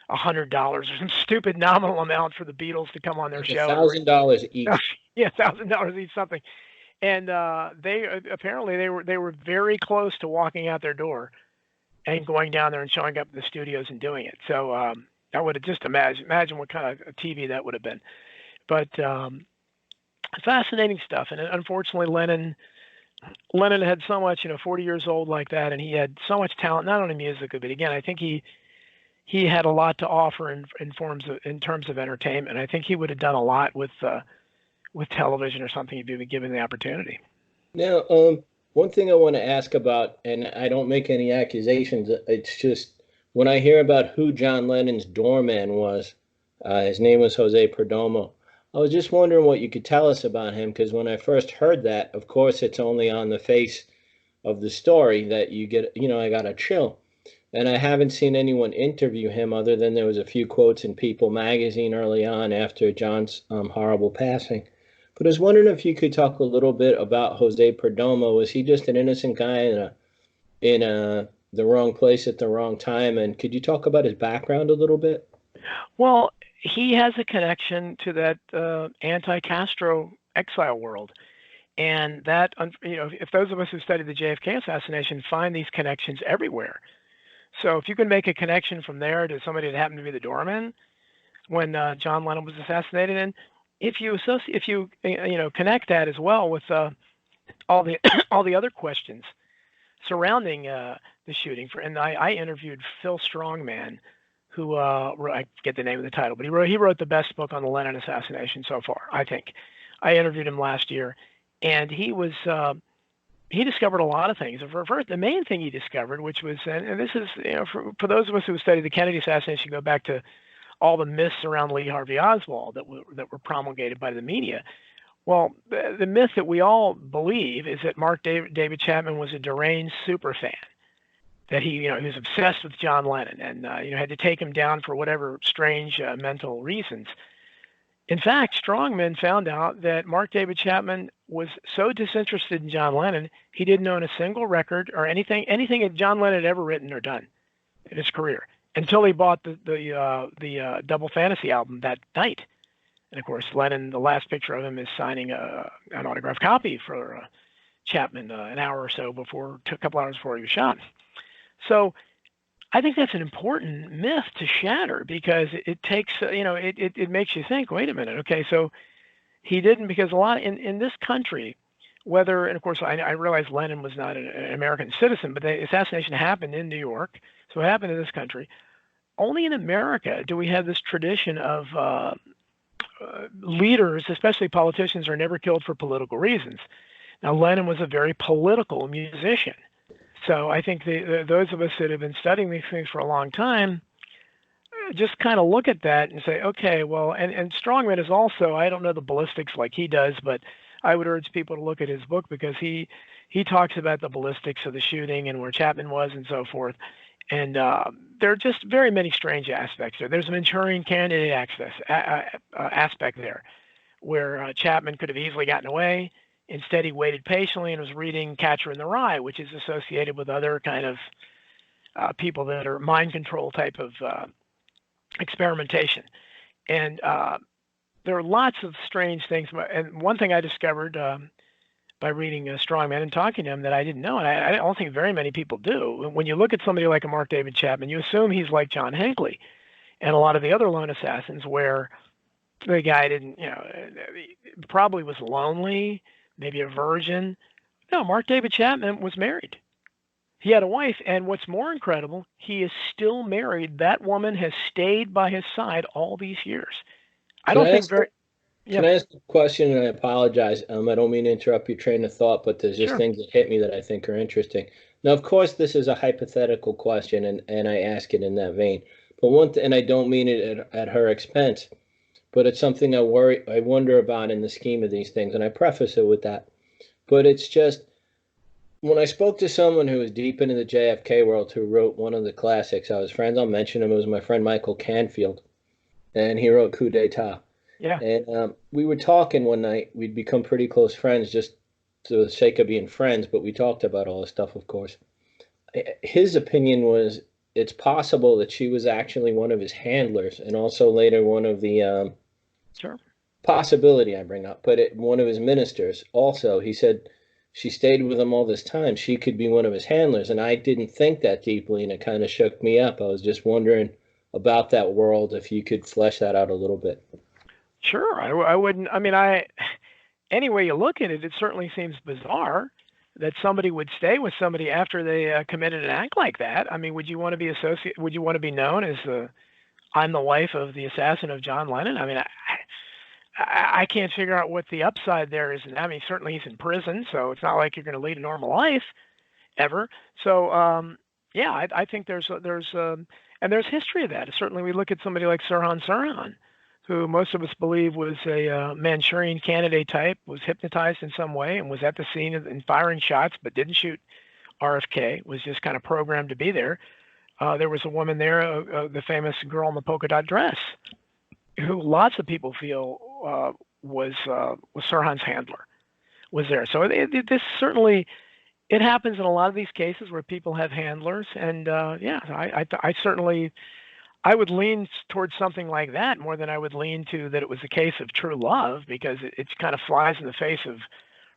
$100 or some stupid nominal amount for the Beatles to come on their show. $1,000 each. Yeah, $1,000 each, something. And they were very close to walking out their door and going down there and showing up at the studios and doing it. So I would have just imagine what kind of TV that would have been. But fascinating stuff. And unfortunately, Lennon had so much, 40 years old like that, and he had so much talent, not only musically, but again, I think he had a lot to offer in terms of entertainment. I think he would have done a lot with television or something if he been given the opportunity. Now, one thing I want to ask about, and I don't make any accusations, it's just when I hear about who John Lennon's doorman was, his name was Jose Perdomo. I was just wondering what you could tell us about him, because when I first heard that, of course, it's only on the face of the story that you get, I got a chill. And I haven't seen anyone interview him other than there was a few quotes in People magazine early on after John's horrible passing. But I was wondering if you could talk a little bit about Jose Perdomo. Was he just an innocent guy in the wrong place at the wrong time? And could you talk about his background a little bit? Well, he has a connection to that anti-Castro exile world. And that, if those of us who studied the JFK assassination find these connections everywhere. So if you can make a connection from there to somebody that happened to be the doorman when John Lennon was assassinated, and if you connect that as well with all the other questions surrounding the shooting, and I interviewed Phil Strongman, who I forget the name of the title, but he wrote the best book on the Lennon assassination so far, I think. I interviewed him last year, and he discovered a lot of things. The main thing he discovered, which was, and this is, for those of us who studied the Kennedy assassination, go back to all the myths around Lee Harvey Oswald that were promulgated by the media. Well, the myth that we all believe is that Mark David Chapman was a deranged super fan, that he was obsessed with John Lennon and had to take him down for whatever strange mental reasons. In fact, Strongman found out that Mark David Chapman was so disinterested in John Lennon, he didn't own a single record or anything that John Lennon had ever written or done in his career until he bought the Double Fantasy album that night. And of course, Lennon, the last picture of him is signing an autographed copy for Chapman a couple hours before he was shot. So I think that's an important myth to shatter, because it takes, it makes you think, wait a minute, okay, so he didn't, because a lot in this country, and of course I realize Lennon was not an American citizen, but the assassination happened in New York, so it happened in this country. Only in America do we have this tradition of leaders, especially politicians, are never killed for political reasons. Now, Lennon was a very political musician. So I think those of us that have been studying these things for a long time just kind of look at that and say, okay, well, and Strongman is also, I don't know the ballistics like he does, but I would urge people to look at his book because he talks about the ballistics of the shooting and where Chapman was and so forth. And there are just very many strange aspects there. There's a Manchurian candidate aspect there where Chapman could have easily gotten away. Instead, he waited patiently and was reading Catcher in the Rye, which is associated with other kind of people that are mind control type of experimentation. And there are lots of strange things. And one thing I discovered by reading Strongman and talking to him that I didn't know, and I don't think very many people do, when you look at somebody like a Mark David Chapman, you assume he's like John Hinckley and a lot of the other lone assassins where the guy didn't, probably was lonely, maybe a virgin. No, Mark David Chapman was married. He had a wife, and what's more incredible, he is still married. That woman has stayed by his side all these years. Can I ask a question? And I apologize. I don't mean to interrupt your train of thought, but there's just things that hit me that I think are interesting. Now, of course, this is a hypothetical question, and I ask it in that vein. But and I don't mean it at her expense, but it's something I wonder about in the scheme of these things, and I preface it with that. But it's just, when I spoke to someone who was deep into the JFK world, who wrote one of the classics, I was friends, I'll mention him, it was my friend Michael Canfield, and he wrote Coup d'etat. Yeah. And we were talking one night. We'd become pretty close friends just to the sake of being friends, but we talked about all this stuff, of course. His opinion was it's possible that she was actually one of his handlers and also later one of the possibility I bring up, but one of his ministers. Also, he said she stayed with him all this time. She could be one of his handlers, and I didn't think that deeply, and it kind of shook me up. I was just wondering about that world, if you could flesh that out a little bit. Sure. I wouldn't. I mean, any way you look at it, it certainly seems bizarre that somebody would stay with somebody after they committed an act like that. I mean, would you want to be would you want to be known as I'm the wife of the assassin of John Lennon? I mean, I can't figure out what the upside there is. I mean, certainly he's in prison, so it's not like you're going to lead a normal life ever. So, I think there's history of that. Certainly, we look at somebody like Sirhan, who most of us believe was a Manchurian candidate type, was hypnotized in some way and was at the scene and firing shots, but didn't shoot RFK, was just kind of programmed to be there. There was a woman there, the famous girl in the polka dot dress, who lots of people feel was Sirhan's handler, was there. So this certainly, it happens in a lot of these cases where people have handlers. And I certainly, I would lean towards something like that more than I would lean to that it was a case of true love, because it kind of flies in the face of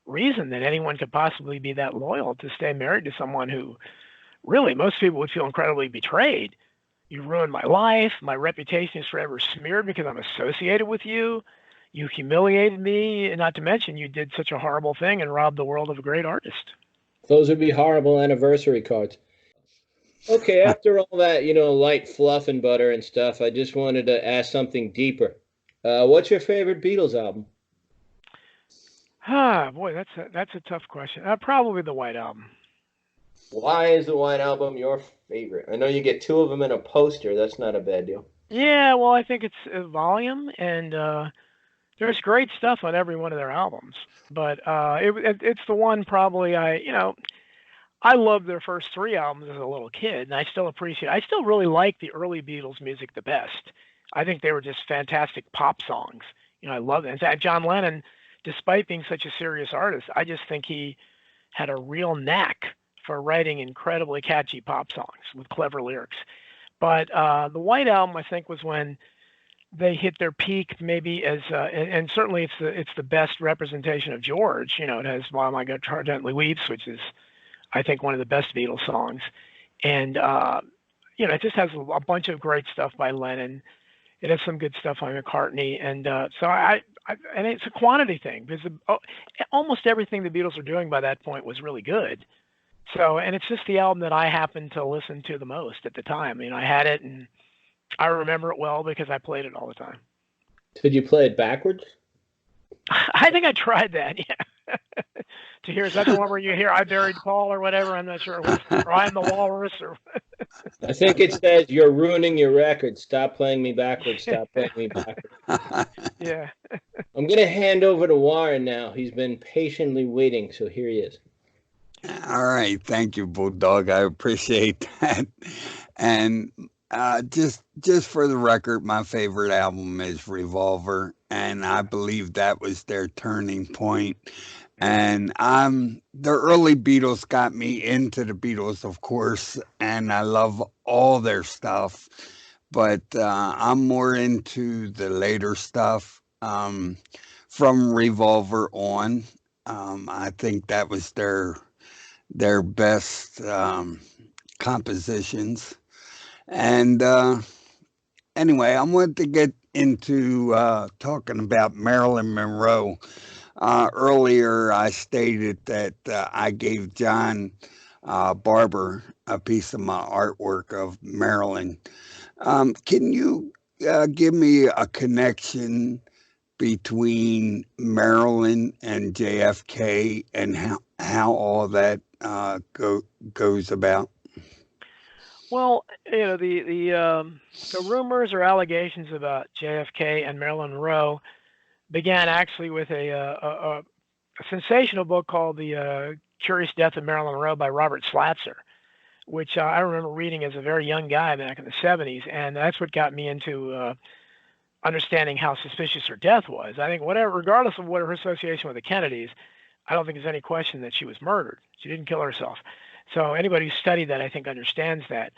reason that anyone could possibly be that loyal to stay married to someone who really most people would feel incredibly betrayed. You ruined my life. My reputation is forever smeared because I'm associated with you. You humiliated me, and not to mention you did such a horrible thing and robbed the world of a great artist. Those would be horrible anniversary cards. Okay, after all that, light fluff and butter and stuff, I just wanted to ask something deeper. What's your favorite Beatles album? Boy, that's a tough question. Probably the White Album. Why is the White Album your favorite? I know you get two of them in a poster. That's not a bad deal. Yeah, well, I think it's a volume, and there's great stuff on every one of their albums. But it's the one probably I loved their first three albums as a little kid, and I still really like the early Beatles music the best. I think they were just fantastic pop songs. I love it. In fact, John Lennon, despite being such a serious artist, I just think he had a real knack for writing incredibly catchy pop songs with clever lyrics. But the White Album, I think, was when they hit their peak, maybe as and certainly it's the best representation of George. It has "While My Guitar Gently Weeps," which is, I think, one of the best Beatles songs. And, it just has a bunch of great stuff by Lennon. It has some good stuff by McCartney. And so and it's a quantity thing, because almost everything the Beatles were doing by that point was really good. So, and it's just the album that I happened to listen to the most at the time. I had it, and I remember it well because I played it all the time. Did you play it backwards? I think I tried that, yeah. To hear, is that the one where you hear "I buried Paul" or whatever? I'm not sure. Or "I'm the walrus" or. I think it says you're ruining your record. Stop playing me backwards. Stop playing me backwards. Yeah. I'm going to hand over to Warren now. He's been patiently waiting, so here he is. All right, thank you, Bulldog. I appreciate that. And just for the record, my favorite album is Revolver, and I believe that was their turning point. And the early Beatles got me into the Beatles, of course, and I love all their stuff. But I'm more into the later stuff from Revolver on. I think that was their best compositions. And anyway, I wanted to get into talking about Marilyn Monroe. Earlier, I stated that I gave John Barbour a piece of my artwork of Marilyn. Can you give me a connection between Marilyn and JFK and how all that goes about? Well, the rumors or allegations about JFK and Marilyn Monroe began actually with a sensational book called The Curious Death of Marilyn Monroe by Robert Slatzer, which I remember reading as a very young guy back in the 70s, and that's what got me into understanding how suspicious her death was. I think regardless of what her association with the Kennedys, I don't think there's any question that she was murdered. She didn't kill herself. So anybody who studied that, I think, understands that.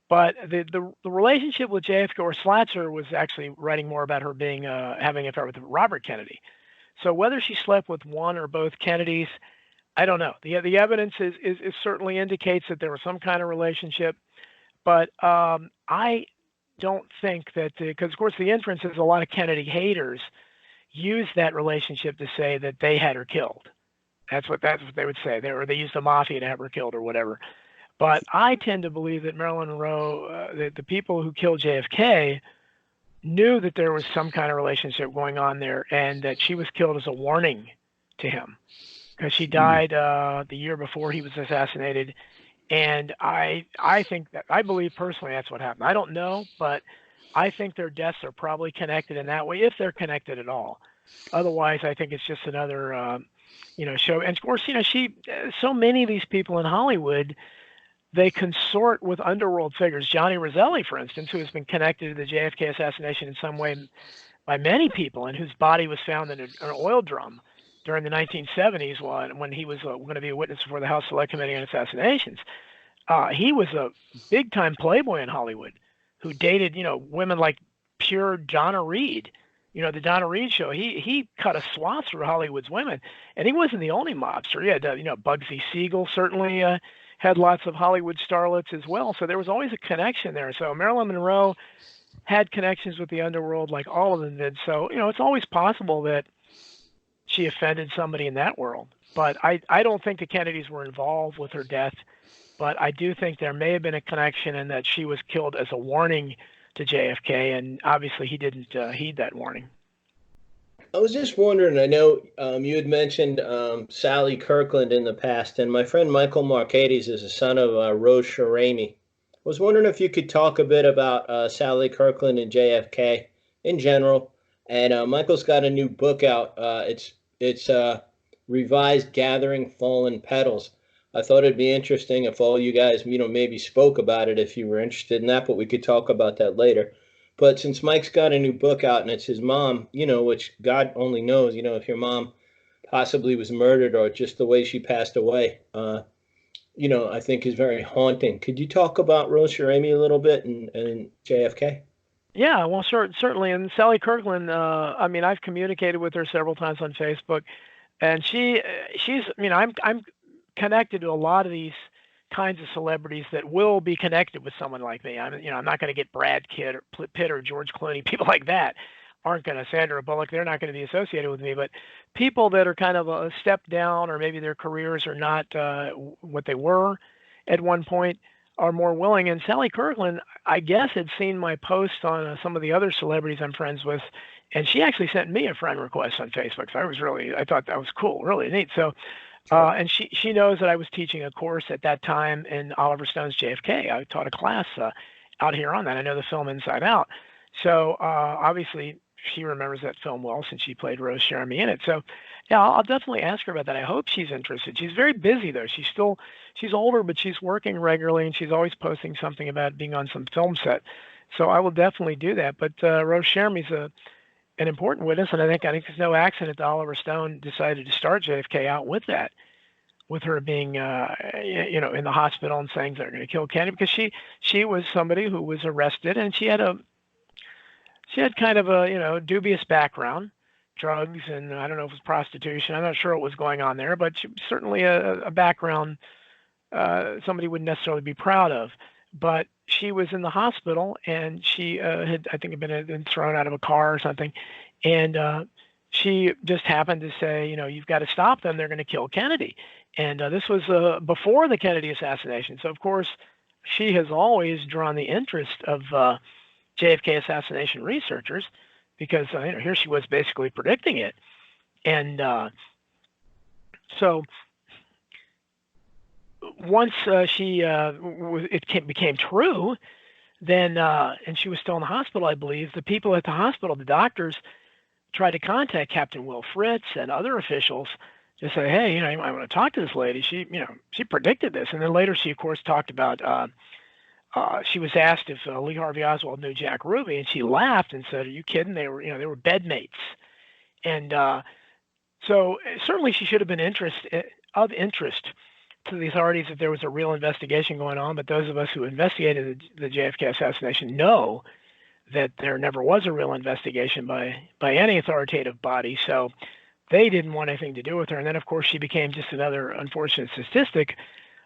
But the relationship with JFK, or Slatzer was actually writing more about her being having an affair with Robert Kennedy. So whether she slept with one or both Kennedys, I don't know. The evidence is certainly indicates that there was some kind of relationship, but I don't think that, because of course the inference is a lot of Kennedy haters use that relationship to say that they had her killed. That's what they would say. They used the mafia to have her killed or whatever. But I tend to believe that Marilyn Monroe, the people who killed JFK, knew that there was some kind of relationship going on there, and that she was killed as a warning to him, because she died the year before he was assassinated. And I believe personally that's what happened. I don't know, but I think their deaths are probably connected in that way, if they're connected at all. Otherwise, I think it's just another show. And of course, so many of these people in Hollywood, they consort with underworld figures. Johnny Roselli, for instance, who has been connected to the JFK assassination in some way by many people, and whose body was found in an oil drum during the 1970s when he was going to be a witness before the House Select Committee on Assassinations. He was a big-time playboy in Hollywood who dated, women like pure Donna Reed. The Donna Reed show, he cut a swath through Hollywood's women, and he wasn't the only mobster. He had, Bugsy Siegel certainly had lots of Hollywood starlets as well. So there was always a connection there. So Marilyn Monroe had connections with the underworld like all of them did. So, it's always possible that she offended somebody in that world. But I don't think the Kennedys were involved with her death. But I do think there may have been a connection, and that she was killed as a warning to JFK, and obviously he didn't heed that warning. I was just wondering, I know you had mentioned Sally Kirkland in the past, and my friend Michael Marcades is the son of Rose Cheramie. I was wondering if you could talk a bit about Sally Kirkland and JFK in general. And Michael's got a new book out. It's revised Gathering Fallen Petals. I thought it'd be interesting if all you guys, maybe spoke about it if you were interested in that, but we could talk about that later. But since Mike's got a new book out and it's his mom, which God only knows, if your mom possibly was murdered or just the way she passed away, I think is very haunting. Could you talk about Rose Cheramie a little bit and JFK? Yeah, well, certainly. And Sally Kirkland, I've communicated with her several times on Facebook, and she's, I'm connected to a lot of these kinds of celebrities that will be connected with someone like me. I'm not going to get Brad Pitt or George Clooney. People like that aren't going to, Sandra Bullock, they're not going to be associated with me. But people that are kind of a step down, or maybe their careers are not what they were at one point, are more willing. And Sally Kirkland, I guess, had seen my post on some of the other celebrities I'm friends with And she actually sent me a friend request on Facebook. So I thought that was cool, really neat. So, and she knows that I was teaching a course at that time in Oliver Stone's JFK. I taught a class out here on that. I know the film inside out. So obviously she remembers that film well since she played Rose Cheramie in it. So yeah, I'll definitely ask her about that. I hope she's interested. She's very busy though. She's older, but she's working regularly and she's always posting something about being on some film set. So I will definitely do that. But Rose Cheramie's an important witness, and I think there's no accident that Oliver Stone decided to start JFK out with that, with her being, in the hospital and saying they're going to kill Kennedy, because she was somebody who was arrested, and she had kind of a dubious background, drugs, and I don't know if it was prostitution. I'm not sure what was going on there, but certainly a background somebody wouldn't necessarily be proud of. But she was in the hospital, and she had, I think, been thrown out of a car or something, and she just happened to say, you've got to stop them. They're going to kill Kennedy. And this was before the Kennedy assassination. So, of course, she has always drawn the interest of JFK assassination researchers because here she was basically predicting it. And so once it became true, then and she was still in the hospital, I believe, the people at the hospital, the doctors, tried to contact Captain Will Fritz and other officials to say, hey, you might want to talk to this lady. She predicted this. And then later she, of course, talked about, she was asked if Lee Harvey Oswald knew Jack Ruby, and she laughed and said, are you kidding? They were bedmates. And so certainly she should have been of interest to the authorities if there was a real investigation going on. But those of us who investigated the JFK assassination know that there never was a real investigation by any authoritative body. So they didn't want anything to do with her. And then, of course, she became just another unfortunate statistic.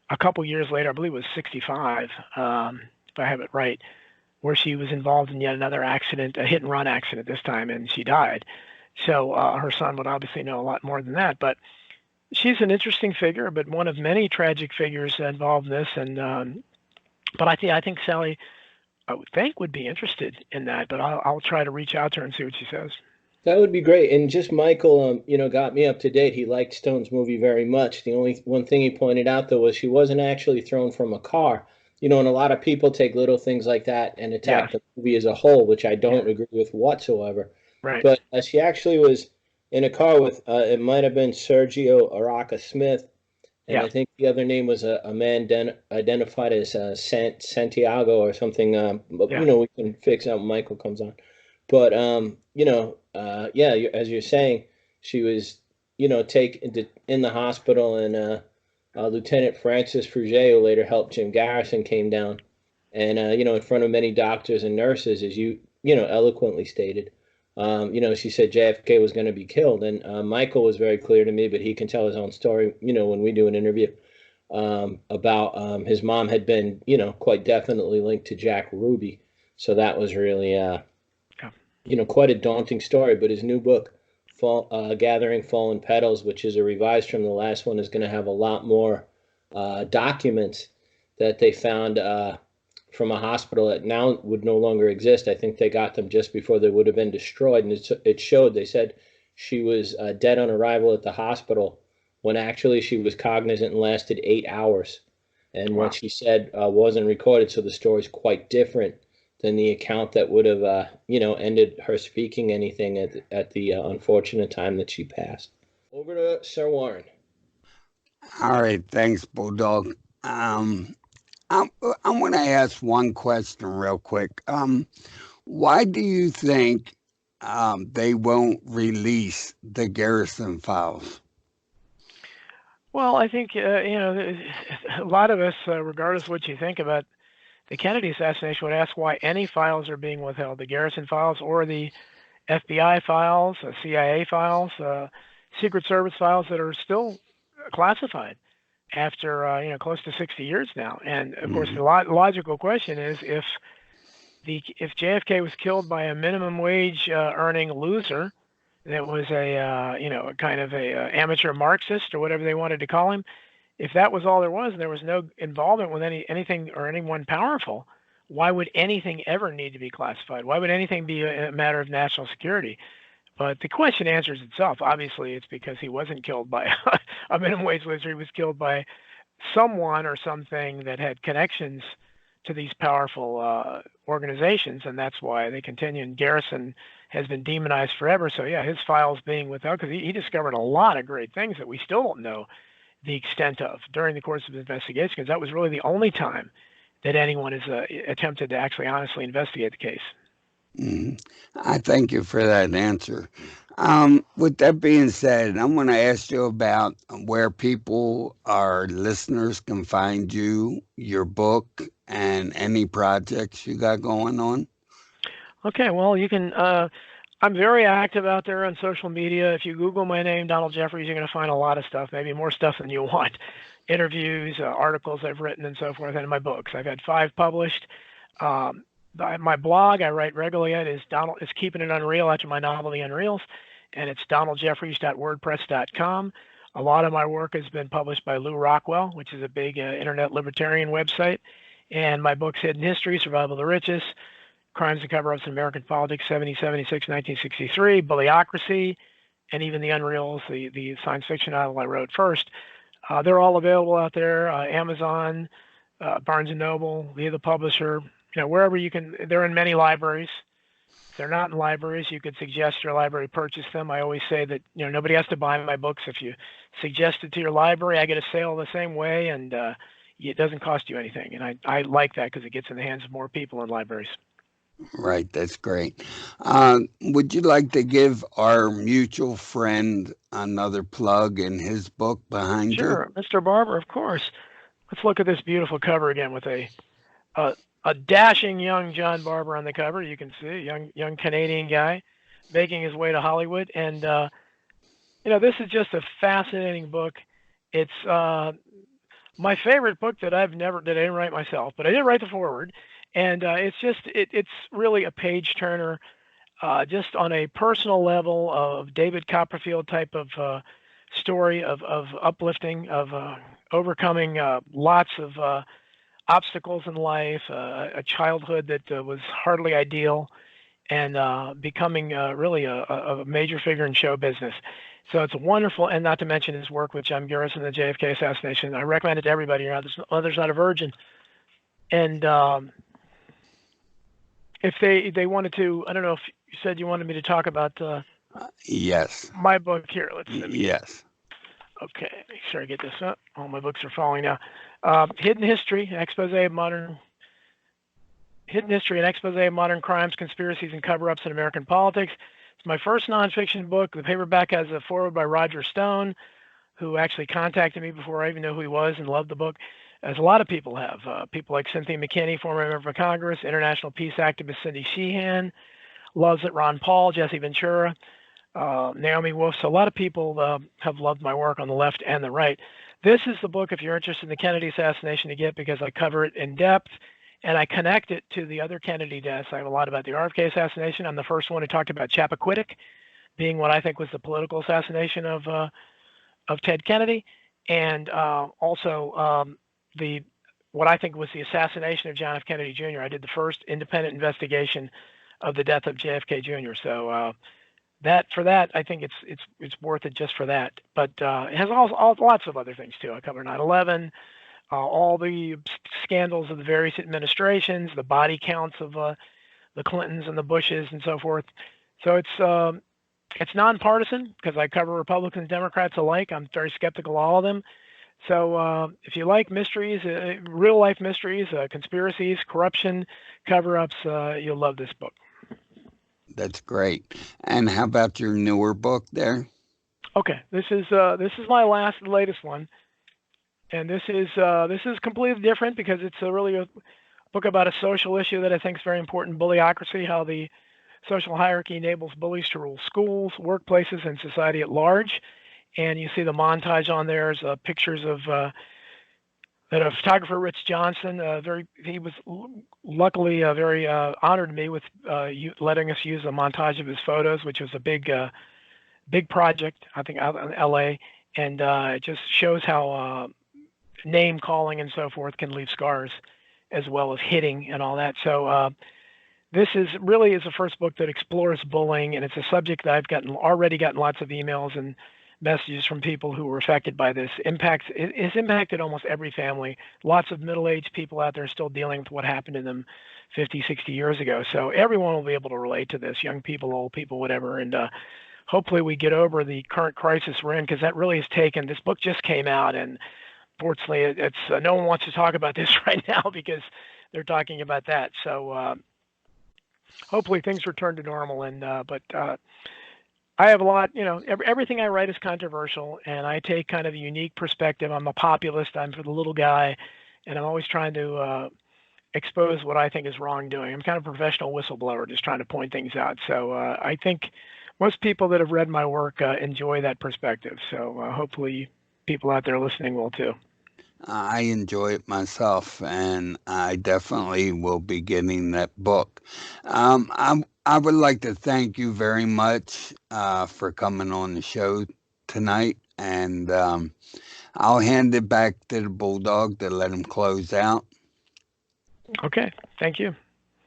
A couple years later, I believe it was 65, if I have it right, where she was involved in yet another accident, a hit-and-run accident this time, and she died. So her son would obviously know a lot more than that. But she's an interesting figure, but one of many tragic figures involved in this. And but I think Sally, I would think, would be interested in that. But I'll try to reach out to her and see what she says. That would be great. And just Michael, got me up to date. He liked Stone's movie very much. The only one thing he pointed out, though, was she wasn't actually thrown from a car. And a lot of people take little things like that and attack the movie as a whole, which I don't agree with whatsoever. Right. But she actually was in a car with, it might have been Sergio Araca Smith. And I think the other name was a man identified as Santiago or something. We can fix out when Michael comes on. But, as you're saying, she was, taken in the hospital, and Lieutenant Francis Fruget, who later helped Jim Garrison, came down. And, in front of many doctors and nurses, as you eloquently stated, she said JFK was going to be killed. And Michael was very clear to me, but he can tell his own story, when we do an interview about his mom had been, quite definitely linked to Jack Ruby. So that was really, quite a daunting story. But his new book, Gathering Fallen Petals, which is a revised from the last one, is going to have a lot more documents that they found from a hospital that now would no longer exist. I think they got them just before they would have been destroyed. And it showed, they said she was dead on arrival at the hospital when actually she was cognizant and lasted 8 hours. And what she said wasn't recorded, so the story's quite different than the account that would have, ended her speaking anything at the unfortunate time that she passed. Over to Sir Warren. All right, thanks, Bulldog. I want to ask one question real quick. Why do you think they won't release the Garrison files? Well, I think, a lot of us, regardless of what you think about the Kennedy assassination, would ask why any files are being withheld, the Garrison files or the FBI files, CIA files, Secret Service files that are still classified after, close to 60 years now. And, of course, the logical question is if JFK was killed by a minimum wage earning loser that was a kind of a amateur Marxist or whatever they wanted to call him, if that was all there was and there was no involvement with anything or anyone powerful, why would anything ever need to be classified? Why would anything be a matter of national security? But the question answers itself. Obviously, it's because he wasn't killed by a minimum wage lister. He was killed by someone or something that had connections to these powerful organizations, and that's why they continue. And Garrison has been demonized forever. So yeah, his files being withheld because he discovered a lot of great things that we still don't know the extent of during the course of his investigation, because that was really the only time that anyone has attempted to actually honestly investigate the case. I thank you for that answer. With that being said, I'm going to ask you about where people, our listeners, can find you, your book, and any projects you got going on. Okay, well, you can. I'm very active out there on social media. If you Google my name, Donald Jeffries, you're going to find a lot of stuff, maybe more stuff than you want. Interviews, articles I've written, and so forth, and my books. I've had 5 published. My blog I write regularly at is Keeping It Unreal after my novel The Unreals, and it's donaldjeffries.wordpress.com. A lot of my work has been published by Lou Rockwell, which is a big internet libertarian website, and my books Hidden History, Survival of the Richest, Crimes and Cover-Ups in American Politics, 1776, 1963, Bullyocracy, and even The Unreals, the science fiction novel I wrote first. They're all available out there, Amazon, Barnes & Noble, via the publisher, wherever you can. They're in many libraries. If they're not in libraries, you could suggest your library purchase them. I always say that nobody has to buy my books. If you suggest it to your library, I get a sale the same way, and it doesn't cost you anything. And I like that because it gets in the hands of more people in libraries. Right, that's great. Would you like to give our mutual friend another plug in his book behind you? Sure, Mr. Barbour, of course. Let's look at this beautiful cover again with a dashing young John Barbour on the cover. You can see young Canadian guy making his way to Hollywood, and this is just a fascinating book. It's my favorite book that I didn't write myself, but I did write the foreword. And it's really a page turner, just on a personal level of David Copperfield type of story of uplifting, of overcoming lots of obstacles in life, a childhood that was hardly ideal, and becoming really a major figure in show business. So it's wonderful, and not to mention his work with John Garrison and the JFK assassination. I recommend it to everybody. There's not a virgin. And if they wanted to, I don't know if you said you wanted me to talk about yes, my book here. Yes. Okay, make sure I get this up. All my books are falling now. Hidden History, an expose of modern crimes, conspiracies, and cover-ups in American politics. It's my first nonfiction book. The paperback has a foreword by Roger Stone, who actually contacted me before I even knew who he was and loved the book, as a lot of people have. People like Cynthia McKinney, former member of Congress, international peace activist Cindy Sheehan, loves it Ron Paul, Jesse Ventura, Naomi Wolf. So a lot of people have loved my work on the left and the right. This is the book, if you're interested in the Kennedy assassination, to get, because I cover it in depth and I connect it to the other Kennedy deaths. I have a lot about the RFK assassination. I'm the first one who talked about Chappaquiddick being what I think was the political assassination of Ted Kennedy, and also what I think was the assassination of John F. Kennedy Jr. I did the first independent investigation of the death of JFK Jr. So I think it's worth it just for that. But it has lots of other things too. I cover 9/11, all the scandals of the various administrations, the body counts of the Clintons and the Bushes and so forth. So it's nonpartisan because I cover Republicans, Democrats alike. I'm very skeptical of all of them. So if you like mysteries, real life mysteries, conspiracies, corruption, cover-ups, you'll love this book. That's great. And how about your newer book there? Okay, this is my latest one, and this is completely different because it's really a book about a social issue that I think is very important: bullyocracy, how the social hierarchy enables bullies to rule schools, workplaces, and society at large. And you see the montage on there is pictures of that a photographer, Rich Johnson. He was luckily very honored me with letting us use a montage of his photos, which was a big project, I think, out in L.A. And it just shows how name calling and so forth can leave scars, as well as hitting and all that. So this is the first book that explores bullying, and it's a subject that I've already gotten lots of emails and messages from people who were affected by this. It's impacted almost every family. Lots of middle-aged people out there still dealing with what happened to them 50, 60 years ago. So everyone will be able to relate to this, young people, old people, whatever. And hopefully we get over the current crisis we're in, because that really has taken, this book just came out, and fortunately it's no one wants to talk about this right now because they're talking about that. So hopefully things return to normal. And but I have a lot, everything I write is controversial, and I take kind of a unique perspective. I'm a populist. I'm for the little guy, and I'm always trying to expose what I think is wrongdoing. I'm kind of a professional whistleblower, just trying to point things out. So I think most people that have read my work enjoy that perspective. So hopefully people out there listening will too. I enjoy it myself, and I definitely will be getting that book. I would like to thank you very much for coming on the show tonight, and I'll hand it back to the Bulldog to let him close out. Okay, thank you.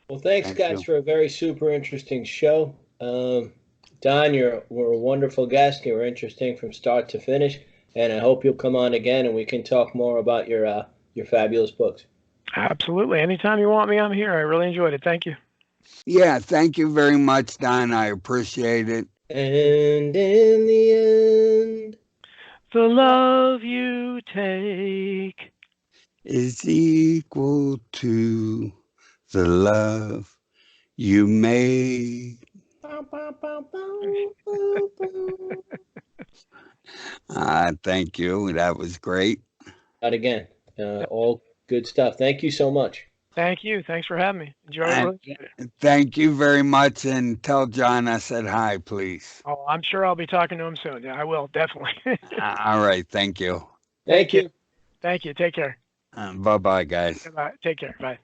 Well, thanks, guys, for a very super interesting show. Don, you're a wonderful guest. You were interesting from start to finish. And I hope you'll come on again and we can talk more about your fabulous books. Absolutely. Anytime you want me, I'm here. I really enjoyed it. Thank you. Yeah, thank you very much, Don. I appreciate it. And in the end, the love you take is equal to the love you made. Thank you. That was great. Not again. All good stuff. Thank you so much. Thank you. Thanks for having me. Enjoy it. Thank you very much. And tell John I said hi, please. Oh, I'm sure I'll be talking to him soon. Yeah, I will. Definitely. All right. Thank you. Thank you. Thank you. Take care. Bye-bye, guys. Bye. Take care. Bye.